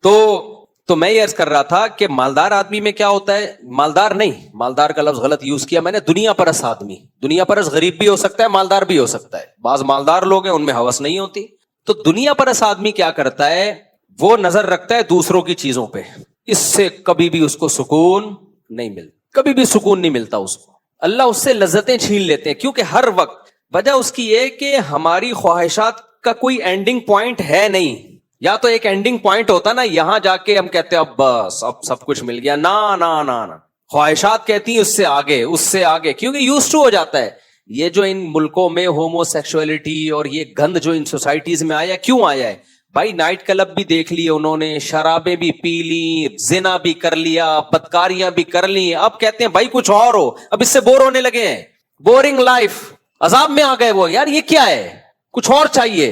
تو میں یہ عرض کر رہا تھا کہ مالدار آدمی میں کیا ہوتا ہے، مالدار نہیں، مالدار کا لفظ غلط یوز کیا میں نے، دنیا پرست آدمی، دنیا پرست غریب بھی ہو سکتا ہے، مالدار بھی ہو سکتا ہے، بعض مالدار لوگ ہیں ان میں ہوس نہیں ہوتی. تو دنیا پرست آدمی کیا کرتا ہے، وہ نظر رکھتا ہے دوسروں کی چیزوں پہ، اس سے کبھی بھی اس کو سکون نہیں ملتا، کبھی بھی سکون نہیں ملتا اس کو. اللہ اس سے لذتیں چھین لیتے ہیں، کیونکہ ہر وقت وجہ اس کی یہ کہ ہماری خواہشات کا کوئی اینڈنگ پوائنٹ ہے نہیں. یا تو ایک اینڈنگ پوائنٹ ہوتا نا، یہاں جا کے ہم کہتے ہیں اب بس اب سب کچھ مل گیا، نا خواہشات کہتی ہیں اس سے آگے، اس سے آگے، کیونکہ یوز ٹو ہو جاتا ہے. یہ جو ان ملکوں میں ہومو سیکسولیٹی اور یہ گند جو ان سوسائٹیز میں آیا، کیوں آیا ہے بھائی؟ نائٹ کلب بھی دیکھ لیے انہوں نے، شرابیں بھی پی لی، زنا بھی کر لیا، بدکاریاں بھی کر لی، اب کہتے ہیں بھائی کچھ اور ہو، اب اس سے بور ہونے لگے ہیں، بورنگ لائف، عذاب میں آ گئے وہ، یار یہ کیا ہے، کچھ اور چاہیے.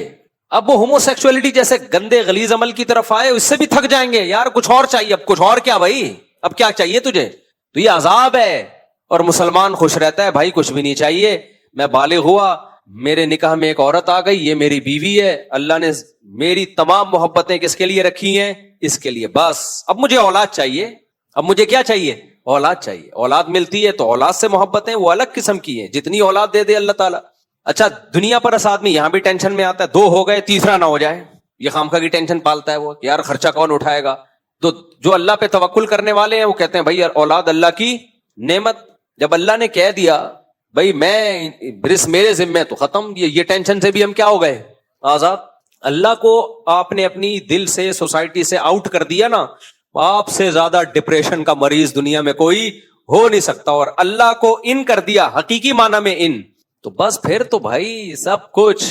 اب وہ ہومو سیکسولیٹی جیسے گندے غلیظ عمل کی طرف آئے، اس سے بھی تھک جائیں گے، یار کچھ اور چاہیے، اب کچھ اور کیا بھائی، اب کیا چاہیے تجھے؟ تو یہ عذاب ہے. اور مسلمان خوش رہتا ہے بھائی کچھ بھی نہیں چاہیے، میں بالغ ہوا، میرے نکاح میں ایک عورت آ گئی، یہ میری بیوی ہے، اللہ نے میری تمام محبتیں کس کے لیے رکھی ہیں؟ اس کے لیے. بس اب مجھے اولاد چاہیے، اب مجھے کیا چاہیے؟ اولاد چاہیے. اولاد ملتی ہے تو اولاد سے محبتیں وہ الگ قسم کی ہیں، جتنی اولاد دے دے اللہ تعالیٰ. اچھا دنیا پر اس آدمی یہاں بھی ٹینشن میں آتا ہے، 2 ہو گئے تیسرا نہ ہو جائے، یہ خامخواہ کی ٹینشن پالتا ہے وہ کہ یار خرچہ کون اٹھائے گا. تو جو اللہ پہ توکل کرنے والے ہیں وہ کہتے ہیں بھائی یار اولاد اللہ کی نعمت، جب اللہ نے کہہ دیا بھائی میں برس میرے ذمہ، تو ختم، یہ ٹینشن سے بھی ہم کیا ہو گئے؟ آزاد. اللہ کو آپ نے اپنی دل سے، سوسائٹی سے آؤٹ کر دیا نا، آپ سے زیادہ ڈپریشن کا مریض دنیا میں کوئی ہو نہیں سکتا. اور اللہ کو ان کر دیا، حقیقی معنی میں ان، تو بس پھر تو بھائی سب کچھ.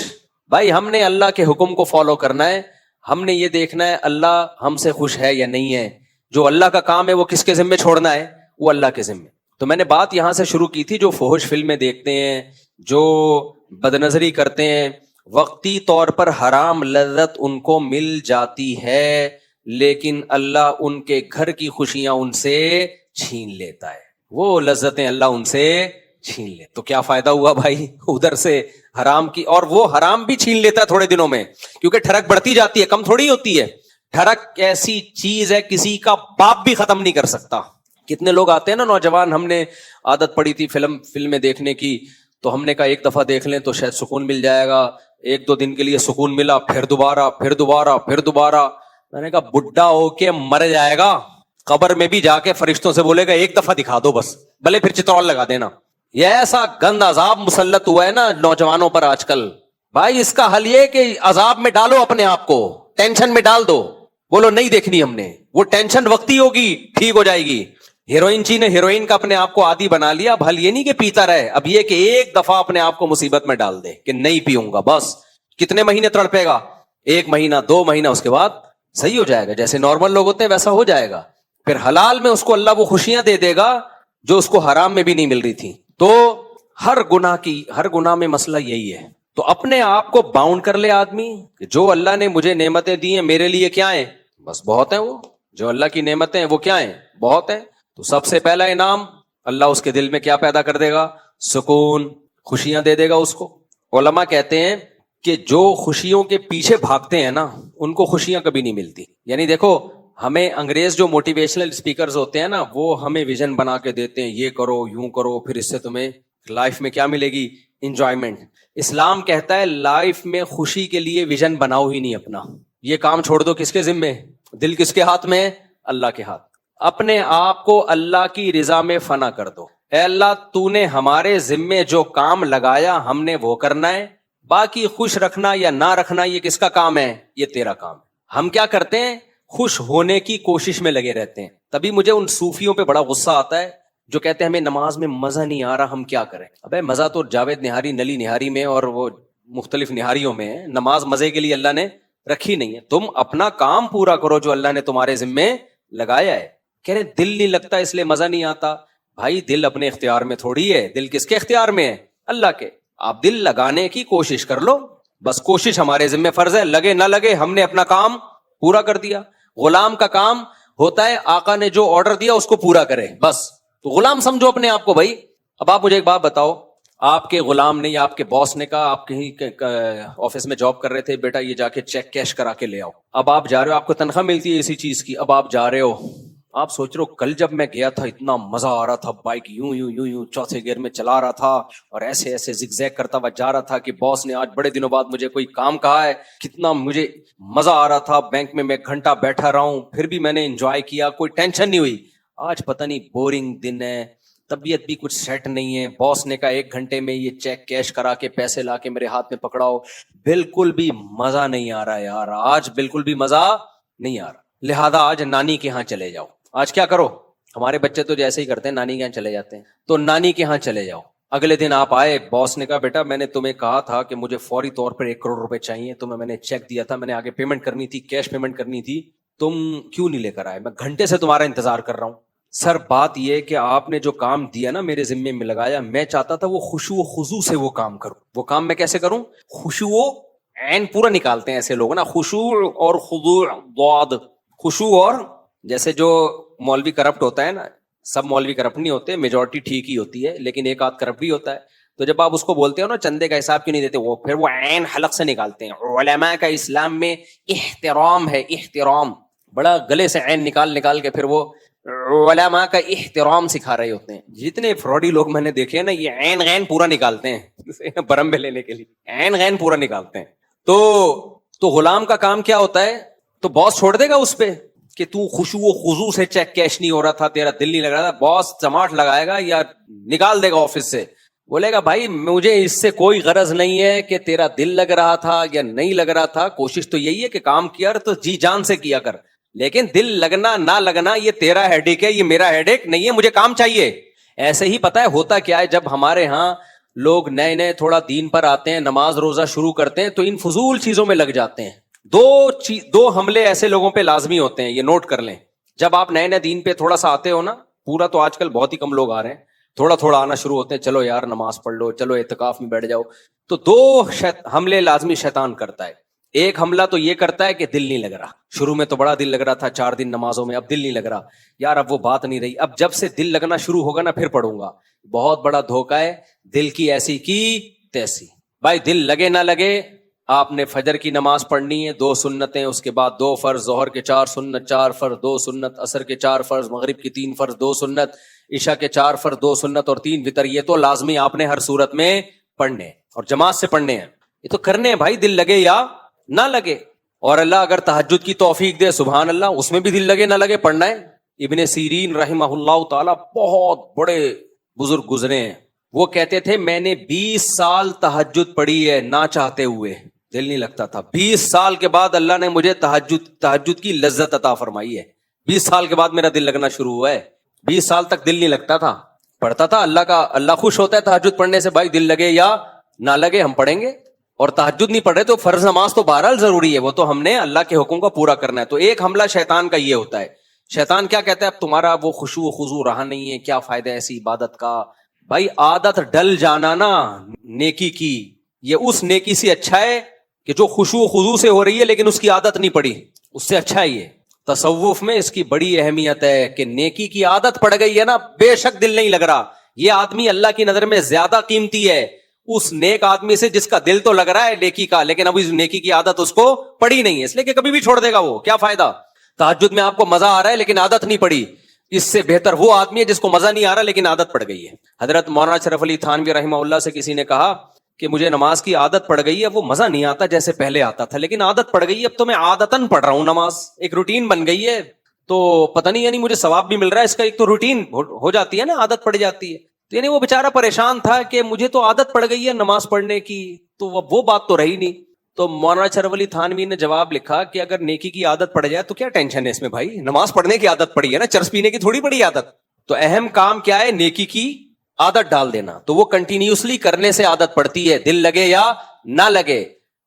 بھائی ہم نے اللہ کے حکم کو فالو کرنا ہے، ہم نے یہ دیکھنا ہے اللہ ہم سے خوش ہے یا نہیں ہے. جو اللہ کا کام ہے وہ کس کے ذمہ چھوڑنا ہے؟ وہ اللہ کے ذمہ. تو میں نے بات یہاں سے شروع کی تھی، جو فحش فلمیں دیکھتے ہیں، جو بدنظری کرتے ہیں، وقتی طور پر حرام لذت ان کو مل جاتی ہے، لیکن اللہ ان کے گھر کی خوشیاں ان سے چھین لیتا ہے، وہ لذتیں اللہ ان سے چھین لے. تو کیا فائدہ ہوا بھائی ادھر سے حرام کی، اور وہ حرام بھی چھین لیتا ہے تھوڑے دنوں میں، کیونکہ ٹھڑک بڑھتی جاتی ہے، کم تھوڑی ہوتی ہے. ٹھڑک ایسی چیز ہے کسی کا باپ بھی ختم نہیں کر سکتا. کتنے لوگ آتے ہیں نا نوجوان، ہم نے عادت پڑی تھی فلمیں دیکھنے کی، تو ہم نے کہا ایک دفعہ دیکھ لیں تو شاید سکون مل جائے گا. 1-2 دن کے لیے سکون ملا، پھر دوبارہ. میں نے کہا بڈھا ہو کے مر جائے گا، قبر میں بھی جا کے فرشتوں سے بولے گا ایک دفعہ دکھا دو بس، بھلے پھر چترول لگا دینا. یہ ایسا گند عذاب مسلط ہوا ہے نا نوجوانوں پر آج کل. بھائی اس کا حل یہ کہ عذاب میں ڈالو اپنے آپ کو، ٹینشن میں ڈال دو، بولو نہیں دیکھنی ہم نے، وہ ٹینشن وقتی ہوگی، ٹھیک ہو جائے گی. ہیروئن چی نے ہیروئن کا اپنے آپ کو عادی بنا لیا، اب حل یہ نہیں کہ پیتا رہے، اب یہ کہ ایک دفعہ اپنے آپ کو مصیبت میں ڈال دے کہ نہیں پیوں گا بس. کتنے مہینے تڑپے گا؟ 1 مہینہ 2 مہینہ، اس کے بعد صحیح ہو جائے گا، جیسے نارمل لوگ ہوتے ہیں ویسا ہو جائے گا. پھر حلال میں اس کو اللہ وہ خوشیاں دے دے گا جو اس کو حرام میں بھی نہیں مل رہی تھی. تو ہر گناہ میں مسئلہ یہی ہے. تو اپنے آپ کو باؤنڈ کر لے آدمی کہ جو اللہ نے مجھے نعمتیں دی ہیں میرے لیے کیا ہیں؟ بس بہت ہیں. وہ جو اللہ کی نعمتیں ہیں وہ کیا ہیں؟ بہت ہیں. تو سب سے پہلا انعام اللہ اس کے دل میں کیا پیدا کر دے گا؟ سکون، خوشیاں دے دے گا اس کو. علماء کہتے ہیں کہ جو خوشیوں کے پیچھے بھاگتے ہیں نا ان کو خوشیاں کبھی نہیں ملتی. یعنی دیکھو ہمیں انگریز جو موٹیویشنل اسپیکرز ہوتے ہیں نا، وہ ہمیں ویژن بنا کے دیتے ہیں، یہ کرو یوں کرو، پھر اس سے تمہیں لائف میں کیا ملے گی؟ انجوائمنٹ. اسلام کہتا ہے لائف میں خوشی کے لیے ویژن بناؤ ہی نہیں اپنا، یہ کام چھوڑ دو. کس کے ذمے؟ دل کس کے ہاتھ میں ہے؟ اللہ کے ہاتھ. اپنے آپ کو اللہ کی رضا میں فنا کر دو. اے اللہ تو نے ہمارے ذمے جو کام لگایا ہم نے وہ کرنا ہے، باقی خوش رکھنا یا نہ رکھنا یہ کس کا کام ہے؟ یہ تیرا کام. ہم کیا کرتے ہیں؟ خوش ہونے کی کوشش میں لگے رہتے ہیں. تبھی مجھے ان صوفیوں پہ بڑا غصہ آتا ہے جو کہتے ہیں ہمیں نماز میں مزہ نہیں آ رہا، ہم کیا کریں؟ ابے مزہ تو جاوید نہاری، نلی نہاری میں اور وہ مختلف نہاریوں میں ہے. نماز مزے کے لیے اللہ نے رکھی نہیں ہے. تم اپنا کام پورا کرو جو اللہ نے تمہارے ذمے لگایا ہے. کہہ رہے دل نہیں لگتا اس لیے مزہ نہیں آتا. بھائی دل اپنے اختیار میں تھوڑی ہے، دل کس کے اختیار میں ہے؟ اللہ کے. آپ دل لگانے کی کوشش کر لو، بس کوشش ہمارے ذمہ فرض ہے، لگے نہ لگے ہم نے اپنا کام پورا کر دیا. غلام کا کام ہوتا ہے آقا نے جو آرڈر دیا اس کو پورا کرے بس. تو غلام سمجھو اپنے آپ کو. بھائی اب آپ مجھے ایک بات بتاؤ، آپ کے غلام نے یا آپ کے باس نے کہا، آپ کہیں آفس میں جاب کر رہے تھے، بیٹا یہ جا کے چیک کیش کرا کے لے آؤ. اب آپ جا رہے ہو، آپ کو تنخواہ ملتی ہے اسی چیز کی، اب آپ جا رہے ہو، آپ سوچ رہے ہو کل جب میں گیا تھا اتنا مزہ آ رہا تھا، بائک یوں یوں یوں یوں چوتھے گیئر میں چلا رہا تھا اور ایسے ایسے زگ زیگ کرتا ہوا جا رہا تھا کہ باس نے آج بڑے دنوں بعد مجھے کوئی کام کہا ہے، کتنا مجھے مزہ آ رہا تھا، بینک میں 1 گھنٹہ بیٹھا رہا ہوں پھر بھی میں نے انجوائے کیا، کوئی ٹینشن نہیں ہوئی. آج پتہ نہیں بورنگ دن ہے، طبیعت بھی کچھ سیٹ نہیں ہے، باس نے کہا 1 گھنٹے میں یہ چیک کیش کرا کے پیسے لا کے میرے ہاتھ میں پکڑاؤ، بالکل بھی مزہ نہیں آ رہا یار، آج بالکل بھی مزہ نہیں آ رہا. لہذا آج نانی کے ہاں چلے جاؤ. آج کیا کرو، ہمارے بچے تو جیسے ہی کرتے ہیں نانی کے ہاں چلے جاتے ہیں، تو نانی کے ہاں چلے جاؤ. اگلے دن آپ آئے، باس نے کہا بیٹا میں نے تمہیں کہا تھا کہ مجھے فوری طور پر 1 کروڑ روپے چاہیے، تمہیں میں نے چیک دیا تھا، میں نے آگے پیمنٹ کرنی تھی، کیش پیمنٹ کرنی تھی، تم کیوں نہیں لے کر آئے؟ میں گھنٹے سے تمہارا انتظار کر رہا ہوں. سر بات یہ کہ آپ نے جو کام دیا نا میرے ذمے میں لگایا، میں چاہتا تھا وہ خشوع و خضوع سے وہ کام کروں. وہ کام میں کیسے کروں؟ خشوع و عین پورا نکالتے ہیں ایسے لوگ نا، خشوع اور خضوع ضاد، خشوع اور جیسے جو مولوی کرپٹ ہوتا ہے نا، سب مولوی کرپٹ نہیں ہوتے، میجورٹی ٹھیک ہی ہوتی ہے لیکن ایک آدھ کرپٹ بھی ہوتا ہے. تو جب آپ اس کو بولتے ہو نا چندے کا حساب کیوں نہیں دیتے، وہ پھر وہ عین حلق سے نکالتے ہیں. علماء کا اسلام میں احترام ہے، احترام، بڑا گلے سے عین نکال کے پھر وہ علماء کا احترام سکھا رہے ہوتے ہیں. جتنے فراڈی لوگ میں نے دیکھے ہیں نا، یہ عین غین پورا نکالتے ہیں برمبے لینے کے لیے، عین غین پورا نکالتے ہیں. تو غلام کا کام کیا ہوتا ہے؟ تو باس چھوڑ دے گا اس پہ کہ تو خشوع و خضوع سے چیک کیش نہیں ہو رہا تھا، تیرا دل نہیں لگ رہا تھا. باس چماٹ لگائے گا یا نکال دے گا آفس سے، بولے گا بھائی مجھے اس سے کوئی غرض نہیں ہے کہ تیرا دل لگ رہا تھا یا نہیں لگ رہا تھا، کوشش تو یہی ہے کہ کام کیا تو جی جان سے کیا کر، لیکن دل لگنا نہ لگنا یہ تیرا ہیڈیک ہے، یہ میرا ہیڈیک نہیں ہے، مجھے کام چاہیے. ایسے ہی پتہ ہے ہوتا کیا ہے، جب ہمارے ہاں لوگ نئے تھوڑا دین پر آتے ہیں، نماز روزہ شروع کرتے ہیں تو ان فضول چیزوں میں لگ جاتے ہیں. دو حملے ایسے لوگوں پہ لازمی ہوتے ہیں، یہ نوٹ کر لیں. جب آپ نئے دین پہ تھوڑا سا آتے ہو نا، پورا تو آج کل بہت ہی کم لوگ آ رہے ہیں، تھوڑا تھوڑا آنا شروع ہوتے ہیں، چلو یار نماز پڑھ لو، چلو اعتکاف میں بیٹھ جاؤ. تو 2 حملے لازمی شیطان کرتا ہے. ایک حملہ تو یہ کرتا ہے کہ دل نہیں لگ رہا، شروع میں تو بڑا دل لگ رہا تھا 4 دن نمازوں میں، اب دل نہیں لگ رہا یار، اب وہ بات نہیں رہی، اب جب سے دل لگنا شروع ہوگا نا پھر پڑھوں گا. بہت بڑا دھوکہ ہے، دل کی ایسی کی تیسی. بھائی دل لگے نہ لگے، آپ نے فجر کی نماز پڑھنی ہے 2 سنتیں، اس کے بعد 2 فرض، ظہر کے 4 سنت، 4 فرض 2 سنت، عصر کے 4 فرض، مغرب کی 3 فرض 2 سنت، عشاء کے 4 فرض 2 سنت اور 3 وتر. یہ تو لازمی آپ نے ہر صورت میں پڑھنے اور جماعت سے پڑھنے ہیں. یہ تو کرنے ہیں بھائی، دل لگے یا نہ لگے. اور اللہ اگر تہجد کی توفیق دے، سبحان اللہ، اس میں بھی دل لگے نہ لگے پڑھنا ہے. ابن سیرین رحمہ اللہ تعالی بہت بڑے بزرگ گزرے ہیں، وہ کہتے تھے میں نے 20 سال تہجد پڑھی ہے نہ چاہتے ہوئے، دل نہیں لگتا تھا. 20 سال کے بعد اللہ نے مجھے تہجد کی لذت عطا فرمائی ہے. 20 سال کے بعد میرا دل لگنا شروع ہوا ہے. 20 سال تک دل نہیں لگتا تھا، پڑھتا تھا، اللہ خوش ہوتا ہے تہجد پڑھنے سے. بھائی دل لگے یا نہ لگے ہم پڑھیں گے. اور تہجد نہیں پڑھ رہے تو فرض نماز تو بہرحال ضروری ہے، وہ تو ہم نے اللہ کے حکم کا پورا کرنا ہے. تو ایک حملہ شیطان کا یہ ہوتا ہے. شیطان کیا کہتا ہے؟ اب تمہارا وہ خشوع و خضوع رہا نہیں ہے، کیا فائدہ ایسی عبادت کا؟ بھائی عادت ڈل جانا نا نیکی کی، یہ اس نیکی سے اچھا ہے کہ جو خشوع و خضوع سے ہو رہی ہے لیکن اس کی عادت نہیں پڑی، اس سے اچھا ہے. یہ تصوف میں اس کی بڑی اہمیت ہے کہ نیکی کی عادت پڑ گئی ہے نا، بے شک دل نہیں لگ رہا، یہ آدمی اللہ کی نظر میں زیادہ قیمتی ہے اس نیک آدمی سے جس کا دل تو لگ رہا ہے نیکی کا، لیکن اب اس نیکی کی عادت اس کو پڑی نہیں ہے، اس لیے کہ کبھی بھی چھوڑ دے گا. وہ کیا فائدہ؟ تہجد میں آپ کو مزہ آ رہا ہے لیکن عادت نہیں پڑی. اس سے بہتر وہ آدمی ہے جس کو مزہ نہیں آ رہا لیکن عادت پڑ گئی ہے. حضرت مولانا شرف علی تھانوی رحمہ اللہ سے کسی نے کہا کہ مجھے نماز کی عادت پڑ گئی ہے، وہ مزہ نہیں آتا جیسے پہلے آتا تھا لیکن عادت پڑ گئی ہے، اب تو میں عادتاً پڑھ رہا ہوں نماز، ایک روٹین بن گئی ہے. تو پتہ نہیں یعنی مجھے ثواب بھی مل رہا ہے اس کا، ایک تو روٹین ہو جاتی ہے نا، عادت پڑ جاتی ہے. یعنی وہ بیچارہ پریشان تھا کہ مجھے تو عادت پڑ گئی ہے نماز پڑھنے کی، تو وہ بات تو رہی نہیں. تو مولانا شرف علی تھانوی نے جواب لکھا کہ اگر نیکی کی عادت پڑ جائے تو کیا ٹینشن ہے اس میں بھائی، نماز پڑھنے کی عادت پڑی ہے نا، چرس پینے کی تھوڑی بڑی عادت. تو اہم کام کیا ہے؟ نیکی کی عادت ڈال دینا. تو وہ کنٹینیوسلی کرنے سے عادت پڑتی ہے، دل لگے یا نہ لگے.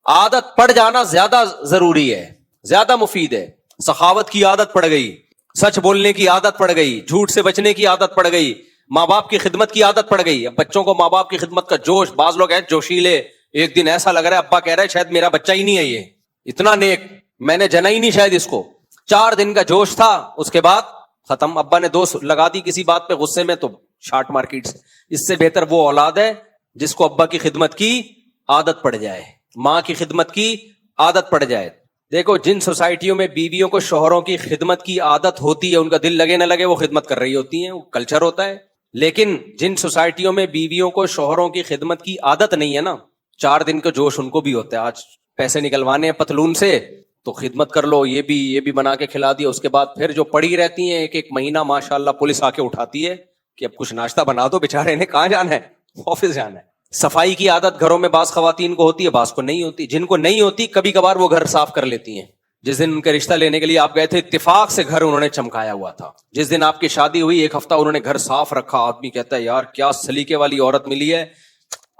عادت پڑ جانا زیادہ ضروری ہے، زیادہ مفید ہے. سخاوت کی عادت پڑ گئی، سچ بولنے کی عادت پڑ گئی، جھوٹ سے بچنے کی عادت پڑ گئی، ماں باپ کی خدمت کی عادت پڑ گئی. اب بچوں کو ماں باپ کی خدمت کا جوش، بعض لوگ ہیں جوشیلے، ایک دن ایسا لگ رہا ہے ابا کہہ رہا ہے شاید میرا بچہ ہی نہیں ہے، یہ اتنا نیک، میں نے جنا ہی نہیں شاید اس کو. 4 دن کا جوش تھا، اس کے بعد ختم. ابا نے 2 لگا دی کسی بات پہ غصے میں تو شارٹ مارکیٹ سے. اس سے بہتر وہ اولاد ہے جس کو ابا کی خدمت کی عادت پڑ جائے, ماں کی خدمت کی عادت پڑ جائے. دیکھو جن سوسائٹیوں میں بیویوں کو شوہروں کی خدمت کی عادت ہوتی ہے, ان کا دل لگے نہ لگے وہ خدمت کر رہی ہوتی ہیں, وہ کلچر ہوتا ہے. لیکن جن سوسائٹیوں میں بیویوں کو شوہروں کی خدمت کی عادت نہیں ہے نا, 4 دن کا جوش ان کو بھی ہوتا ہے, آج پیسے نکلوانے ہیں پتلون سے تو خدمت کر لو, یہ بھی بنا کے کھلا دیا. اس کے بعد پھر جو پڑی رہتی ہیں ایک مہینہ, ماشاءاللہ پولیس آ کے اٹھاتی ہے کہ اب کچھ ناشتہ بنا دو, بیچارے نے کہاں جانا ہے, آفس جانا ہے. صفائی کی عادت گھروں میں بعض خواتین کو ہوتی ہے, بعض کو نہیں ہوتی. جن کو نہیں ہوتی کبھی کبھار وہ گھر صاف کر لیتی ہیں. جس دن ان کا رشتہ لینے کے لیے آپ گئے تھے, اتفاق سے گھر انہوں نے چمکایا ہوا تھا. جس دن آپ کی شادی ہوئی 1 ہفتہ انہوں نے گھر صاف رکھا. آدمی کہتا ہے یار کیا سلیقے والی عورت ملی ہے.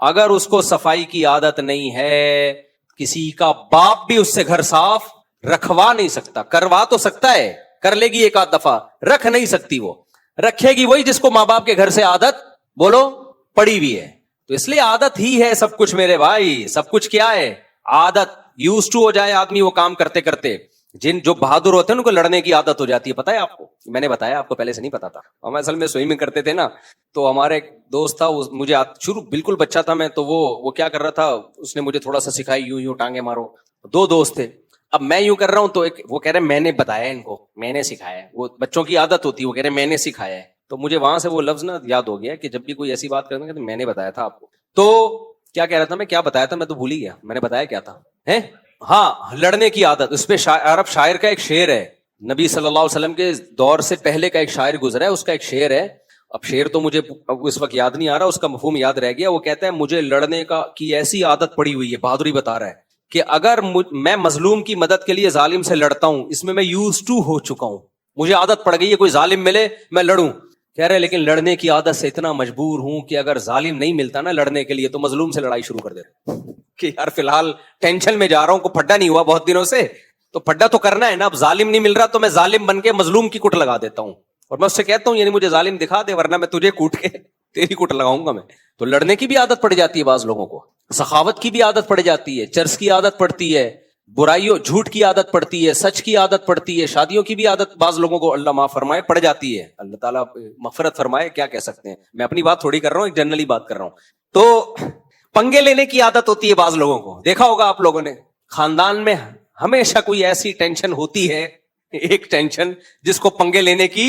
اگر اس کو صفائی کی عادت نہیں ہے, کسی کا باپ بھی اس سے گھر صاف رکھوا نہیں سکتا. کروا تو سکتا ہے, کر لے گی 1 آدھ دفعہ, رکھ نہیں سکتی. وہ رکھے گی وہی جس کو ماں باپ کے گھر سے عادت بولو پڑی ہوئی ہے. تو اس لیے عادت ہی ہے سب کچھ میرے بھائی. سب کچھ کیا ہے؟ عادت. یوز ٹو ہو جائے آدمی وہ کام کرتے کرتے. جو بہادر ہوتے ہیں ان کو لڑنے کی عادت ہو جاتی ہے. پتا ہے آپ کو, میں نے بتایا آپ کو, پہلے سے نہیں پتا تھا. ہم اصل میں سوئمنگ کرتے تھے نا, تو ہمارے ایک دوست تھا, مجھے شروع بالکل بچہ تھا میں, تو وہ کیا کر رہا تھا, اس نے مجھے تھوڑا سا سکھائی, یوں ٹانگے مارو. 2 دوست تھے. اب میں یوں کر رہا ہوں تو وہ کہہ رہے میں نے بتایا ان کو, میں نے سکھایا ہے. وہ بچوں کی عادت ہوتی ہے, وہ کہہ رہے میں نے سکھایا ہے. تو مجھے وہاں سے وہ لفظ نا یاد ہو گیا کہ جب بھی کوئی ایسی بات کرنا کہ میں نے بتایا تھا آپ کو. تو کیا کہہ رہا تھا میں, کیا بتایا تھا, میں تو بھول ہی گیا میں نے بتایا کیا تھا. ہاں, لڑنے کی عادت. اس پہ عرب شاعر کا ایک شعر ہے, نبی صلی اللہ علیہ وسلم کے دور سے پہلے کا ایک شاعر گزرا ہے, اس کا ایک شعر ہے. اب شعر تو مجھے اس وقت یاد نہیں آ رہا, اس کا مفہوم یاد رہ گیا. وہ کہتا ہے مجھے لڑنے کی ایسی عادت پڑی ہوئی ہے, بہادری بتا رہا ہے, کہ اگر میں مظلوم کی مدد کے لیے ظالم سے لڑتا ہوں, اس میں یوز ٹو ہو چکا ہوں, مجھے عادت پڑ گئی ہے, کوئی ظالم ملے میں لڑوں. کہہ رہے لیکن لڑنے کی عادت سے اتنا مجبور ہوں کہ اگر ظالم نہیں ملتا نا لڑنے کے لیے تو مظلوم سے لڑائی شروع کر دیتا کہ یار فی الحال ٹینشن میں جا رہا ہوں, کو پھڈا نہیں ہوا بہت دنوں سے, تو پھڈا تو کرنا ہے نا. اب ظالم نہیں مل رہا تو میں ظالم بن کے مظلوم کی کٹ لگا دیتا ہوں, اور میں اس سے کہتا ہوں یعنی مجھے ظالم دکھا دے ورنہ میں تجھے کوٹ کے تیری کٹ لگاؤں گا میں. تو لڑنے کی بھی عادت پڑ جاتی ہے بعض لوگوں کو, سخاوت کی بھی عادت پڑ جاتی ہے, چرس کی عادت پڑتی ہے, برائیوں جھوٹ کی عادت پڑتی ہے, سچ کی عادت پڑتی ہے, شادیوں کی بھی عادت بعض لوگوں کو اللہ معاف فرمائے پڑ جاتی ہے. اللہ تعالیٰ مغفرت فرمائے, کیا کہہ سکتے ہیں, میں اپنی بات تھوڑی کر رہا ہوں, ایک جنرلی بات کر رہا ہوں. تو پنگے لینے کی عادت ہوتی ہے بعض لوگوں کو, دیکھا ہوگا آپ لوگوں نے خاندان میں ہمیشہ کوئی ایسی ٹینشن ہوتی ہے, ایک ٹینشن جس کو پنگے لینے کی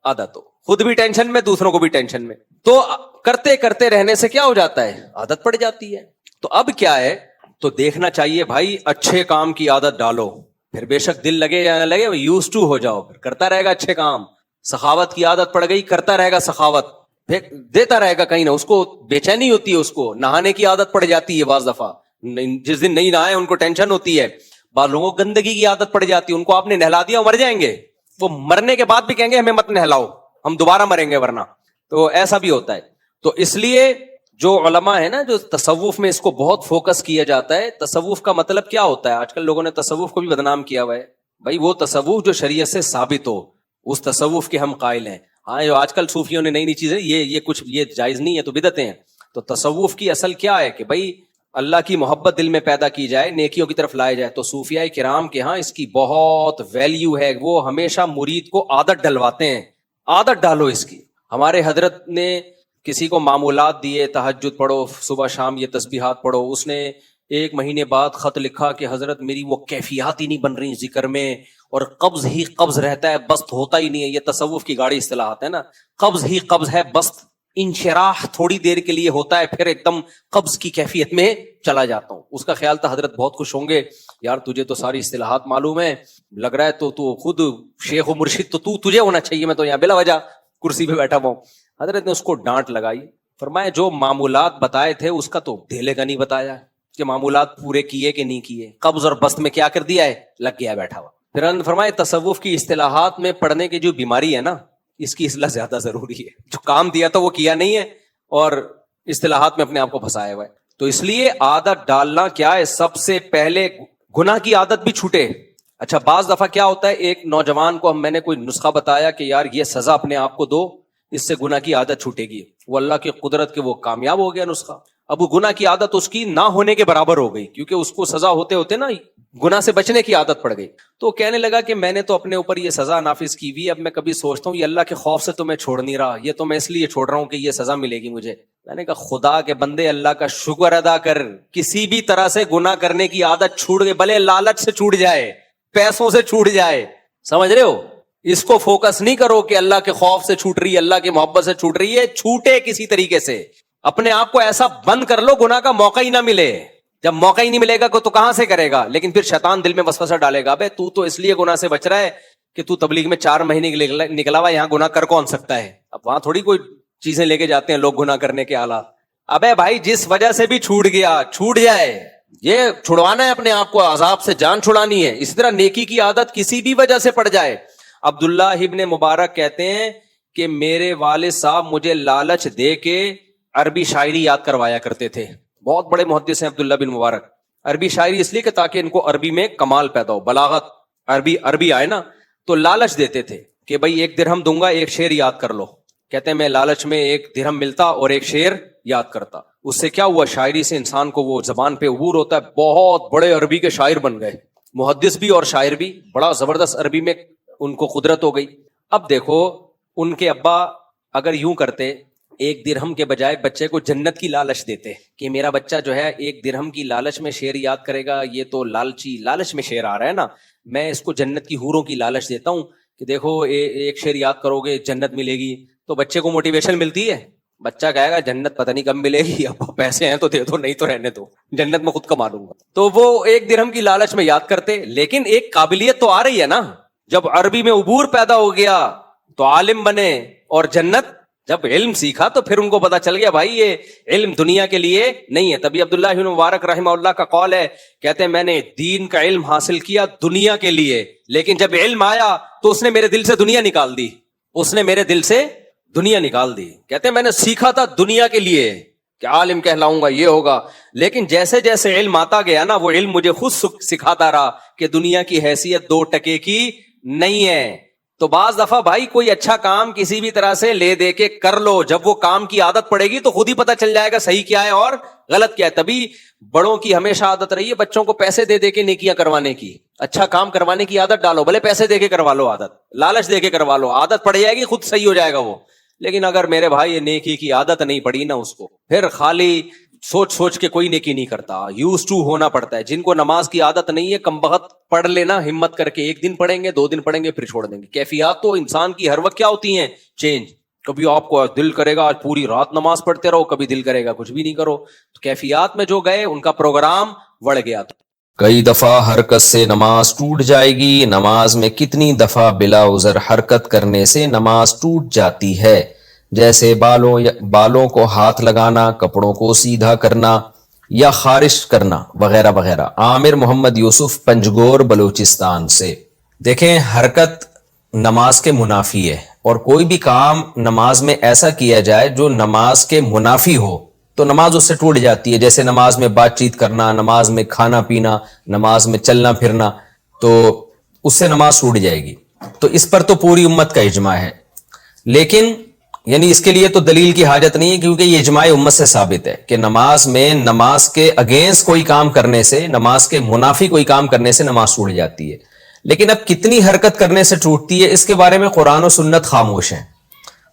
عادت ہو, خود بھی ٹینشن میں دوسروں کو بھی ٹینشن میں. تو کرتے کرتے رہنے سے کیا ہو جاتا ہے, عادت پڑ جاتی ہے. تو اب کیا ہے, تو دیکھنا چاہیے بھائی اچھے کام کی عادت ڈالو, پھر بے شک دل لگے یا نہ لگے یوز ٹو ہو جاؤ, پھر کرتا رہے گا اچھے کام. سخاوت کی عادت پڑ گئی, کرتا رہے گا سخاوت, دیتا رہے گا کہیں نہ, اس کو بے چینی ہوتی ہے. اس کو نہانے کی عادت پڑ جاتی ہے بعض دفعہ, جس دن نہیں نہائے ان کو ٹینشن ہوتی ہے. بعض لوگوں کو گندگی کی عادت پڑ جاتی ہے, ان کو آپ نے نہلا دیا مر جائیں گے, وہ مرنے کے بعد بھی کہیں گے ہمیں مت نہلاؤ, ہم دوبارہ مریں گے ورنہ. تو ایسا بھی ہوتا ہے. تو اس لیے جو علماء ہے نا, جو تصوف میں اس کو بہت فوکس کیا جاتا ہے. تصوف کا مطلب کیا ہوتا ہے, آج کل لوگوں نے تصوف کو بھی بدنام کیا ہوا ہے. بھائی وہ تصوف جو شریعت سے ثابت ہو, اس تصوف کے ہم قائل ہیں. ہاں جو آج کل صوفیوں نے نئی نئی چیزیں, یہ کچھ یہ جائز نہیں ہے تو بدعتیں ہیں. تو تصوف کی اصل کیا ہے کہ بھائی اللہ کی محبت دل میں پیدا کی جائے, نیکیوں کی طرف لائے جائے. تو صوفیاء کرام کے ہاں اس کی بہت ویلیو ہے, وہ ہمیشہ مرید کو عادت ڈلواتے ہیں, عادت ڈالو اس کی. ہمارے حضرت نے کسی کو معمولات دیے, تہجد پڑھو, صبح شام یہ تسبیحات پڑھو. اس نے 1 مہینے بعد خط لکھا کہ حضرت میری وہ کیفیات ہی نہیں بن رہی ذکر میں, اور قبض ہی قبض رہتا ہے, بست ہوتا ہی نہیں ہے. یہ تصوف کی گاڑی اصطلاحات ہے نا, قبض ہی قبض ہے, بست انشراح تھوڑی دیر کے لیے ہوتا ہے, پھر ایک دم قبض کی کیفیت میں چلا جاتا ہوں. اس کا خیال تھا حضرت بہت خوش ہوں گے, یار تجھے تو ساری اصطلاحات معلوم ہے, لگ رہا ہے تو خود شیخ و مرشد تو تجھے ہونا چاہیے, میں تو یہاں بلا وجہ کرسی پہ بیٹھا ہوا ہوں. حضرت نے اس کو ڈانٹ لگائی, فرمایا جو معمولات بتائے تھے اس کا تو دھیلے کا نہیں بتایا کہ معمولات پورے کیے کہ نہیں کیے, قبض اور بست میں کیا کر دیا ہے, لگ گیا بیٹھا ہوا. پھر انہوں نے فرمایا تصوف کی اصطلاحات میں پڑھنے کی جو بیماری ہے نا, اس کی اصلاح زیادہ ضروری ہے. جو کام دیا تو وہ کیا نہیں ہے, اور اصطلاحات میں اپنے آپ کو پھنسایا ہوا ہے. تو اس لیے عادت ڈالنا کیا ہے, سب سے پہلے گناہ کی عادت بھی چھوٹے. اچھا بعض دفعہ کیا ہوتا ہے, ایک نوجوان کو میں نے کوئی نسخہ بتایا کہ یار یہ سزا اپنے آپ کو دو, اس سے گناہ کی عادت چھوٹے گی. وہ اللہ کی قدرت کے وہ کامیاب ہو گیا نسخہ. اب وہ گناہ کی عادت اس کی نہ ہونے کے برابر ہو گئی, کیونکہ اس کو سزا ہوتے ہوتے نا گناہ سے بچنے کی عادت پڑ گئی. تو کہنے لگا کہ میں نے تو اپنے اوپر یہ سزا نافذ کی ہوئی, اب میں کبھی سوچتا ہوں یہ اللہ کے خوف سے تو میں چھوڑ نہیں رہا, یہ تو میں اس لیے چھوڑ رہا ہوں کہ یہ سزا ملے گی مجھے. میں نے کہا خدا کے بندے اللہ کا شکر ادا کر, کسی بھی طرح سے گناہ کرنے کی عادت چھوٹ گئی, بھلے لالچ سے چھوٹ جائے, پیسوں سے چھوٹ جائے, سمجھ رہے ہو, اس کو فوکس نہیں کرو کہ اللہ کے خوف سے چھوٹ رہی ہے, اللہ کی محبت سے چھوٹ رہی ہے, چھوٹے کسی طریقے سے, اپنے آپ کو ایسا بند کر لو گناہ کا موقع ہی نہ ملے. جب موقع ہی نہیں ملے گا تو کہاں سے کرے گا؟ لیکن پھر شیطان دل میں وسوسہ ڈالے گا, بے تو اس لیے گناہ سے بچ رہا ہے کہ تو تبلیغ میں 4 مہینے نکلا ہوا, یہاں گناہ کر کون سکتا ہے؟ اب وہاں تھوڑی کوئی چیزیں لے کے جاتے ہیں لوگ گناہ کرنے کے آلات. ابے بھائی جس وجہ سے بھی چھوٹ گیا چھوٹ جائے, یہ چھڑوانا ہے اپنے آپ کو, عذاب سے جان چھڑانی ہے. اسی طرح نیکی کی عادت کسی بھی وجہ سے پڑ جائے. عبداللہ ابن مبارک کہتے ہیں کہ میرے والد صاحب مجھے لالچ دے کے عربی شاعری یاد کروایا کرتے تھے. بہت بڑے محدث ہیں عبداللہ بن مبارک. عربی شاعری اس لیے کہ تاکہ ان کو عربی میں کمال پیدا ہو, بلاغت, عربی آئے نا, تو لالچ دیتے تھے کہ بھائی 1 درہم دوں گا, 1 شعر یاد کر لو. کہتے ہیں میں لالچ میں 1 درہم ملتا اور 1 شعر یاد کرتا. اس سے کیا ہوا, شاعری سے انسان کو وہ زبان پہ عبور ہوتا ہے. بہت بڑے عربی کے شاعر بن گئے, محدث بھی اور شاعر بھی, بڑا زبردست عربی میں ان کو قدرت ہو گئی. اب دیکھو ان کے ابا اگر یوں کرتے, 1 درہم کے بجائے بچے کو جنت کی لالچ دیتے کہ میرا بچہ جو ہے 1 درہم کی لالچ میں شعر یاد کرے گا, یہ تو لالچ میں شعر آ رہا ہے نا, میں اس کو جنت کی حوروں کی لالچ دیتا ہوں کہ دیکھو 1 شعر یاد کرو گے جنت ملے گی, تو بچے کو موٹیویشن ملتی ہے. بچہ کہے گا جنت پتہ نہیں کب ملے گی, اب پیسے ہیں تو دے دو, نہیں تو رہنے دو, جنت میں خود کما لوں گا. تو وہ 1 درہم کی لالچ میں یاد کرتے. لیکن ایک قابلیت تو آ رہی ہے نا, جب عربی میں عبور پیدا ہو گیا تو عالم بنے, اور جنت جب علم سیکھا تو پھر ان کو پتا چل گیا بھائی یہ علم دنیا کے لیے نہیں ہے. تبھی عبداللہ بن مبارک رحمہ اللہ کا قول ہے, کہتے ہیں میں نے دین کا علم حاصل کیا دنیا کے لیے, لیکن جب علم آیا تو اس نے میرے دل سے دنیا نکال دی, کہتے ہیں میں نے سیکھا تھا دنیا کے لیے کہ عالم کہلاؤں گا, یہ ہوگا, لیکن جیسے جیسے علم آتا گیا نا, وہ علم مجھے خود سکھاتا رہا کہ دنیا کی حیثیت 2 ٹکے کی نہیں ہے. تو بعض دفعہ بھائی کوئی اچھا کام کسی بھی طرح سے لے دے کے کر لو, جب وہ کام کی عادت پڑے گی تو خود ہی پتہ چل جائے گا صحیح کیا ہے اور غلط کیا ہے. تبھی بڑوں کی ہمیشہ عادت رہی ہے بچوں کو پیسے دے دے کے نیکیاں کروانے کی, اچھا کام کروانے کی عادت ڈالو, بھلے پیسے دے کے کروا لو, عادت لالچ دے کے کروا لو, عادت پڑ جائے گی, خود صحیح ہو جائے گا وہ. لیکن اگر میرے بھائی یہ نیکی کی عادت نہیں پڑی نا, اس کو پھر خالی سوچ کے کوئی نیکی نہیں کرتا, یوز ٹو ہونا پڑتا ہے. جن کو نماز کی عادت نہیں ہے کم بخت پڑھ لینا, ہمت کر کے 1 دن پڑھیں گے, 2 دن پڑھیں گے, پھر چھوڑ دیں گے. کیفیات تو انسان کی ہر وقت کیا ہوتی ہیں, چینج. کبھی آپ کو دل کرے گا آج پوری رات نماز پڑھتے رہو, کبھی دل کرے گا کچھ بھی نہیں کرو. تو کیفیات میں جو گئے ان کا پروگرام بڑھ گیا. کئی دفعہ حرکت سے نماز ٹوٹ جائے گی. نماز میں کتنی دفعہ بلا عذر حرکت کرنے سے نماز ٹوٹ جاتی ہے؟ جیسے بالوں کو ہاتھ لگانا, کپڑوں کو سیدھا کرنا یا خارش کرنا وغیرہ وغیرہ. عامر محمد یوسف, پنجگور, بلوچستان سے. دیکھیں, حرکت نماز کے منافی ہے, اور کوئی بھی کام نماز میں ایسا کیا جائے جو نماز کے منافی ہو تو نماز اس سے ٹوٹ جاتی ہے. جیسے نماز میں بات چیت کرنا, نماز میں کھانا پینا, نماز میں چلنا پھرنا, تو اس سے نماز ٹوٹ جائے گی. تو اس پر تو پوری امت کا اجماع ہے, لیکن یعنی اس کے لیے تو دلیل کی حاجت نہیں ہے, کیونکہ یہ اجماع امت سے ثابت ہے کہ نماز میں نماز کے اگینسٹ کوئی کام کرنے سے, نماز کے منافی کوئی کام کرنے سے نماز ٹوٹ جاتی ہے. لیکن اب کتنی حرکت کرنے سے ٹوٹتی ہے, اس کے بارے میں قرآن و سنت خاموش ہیں.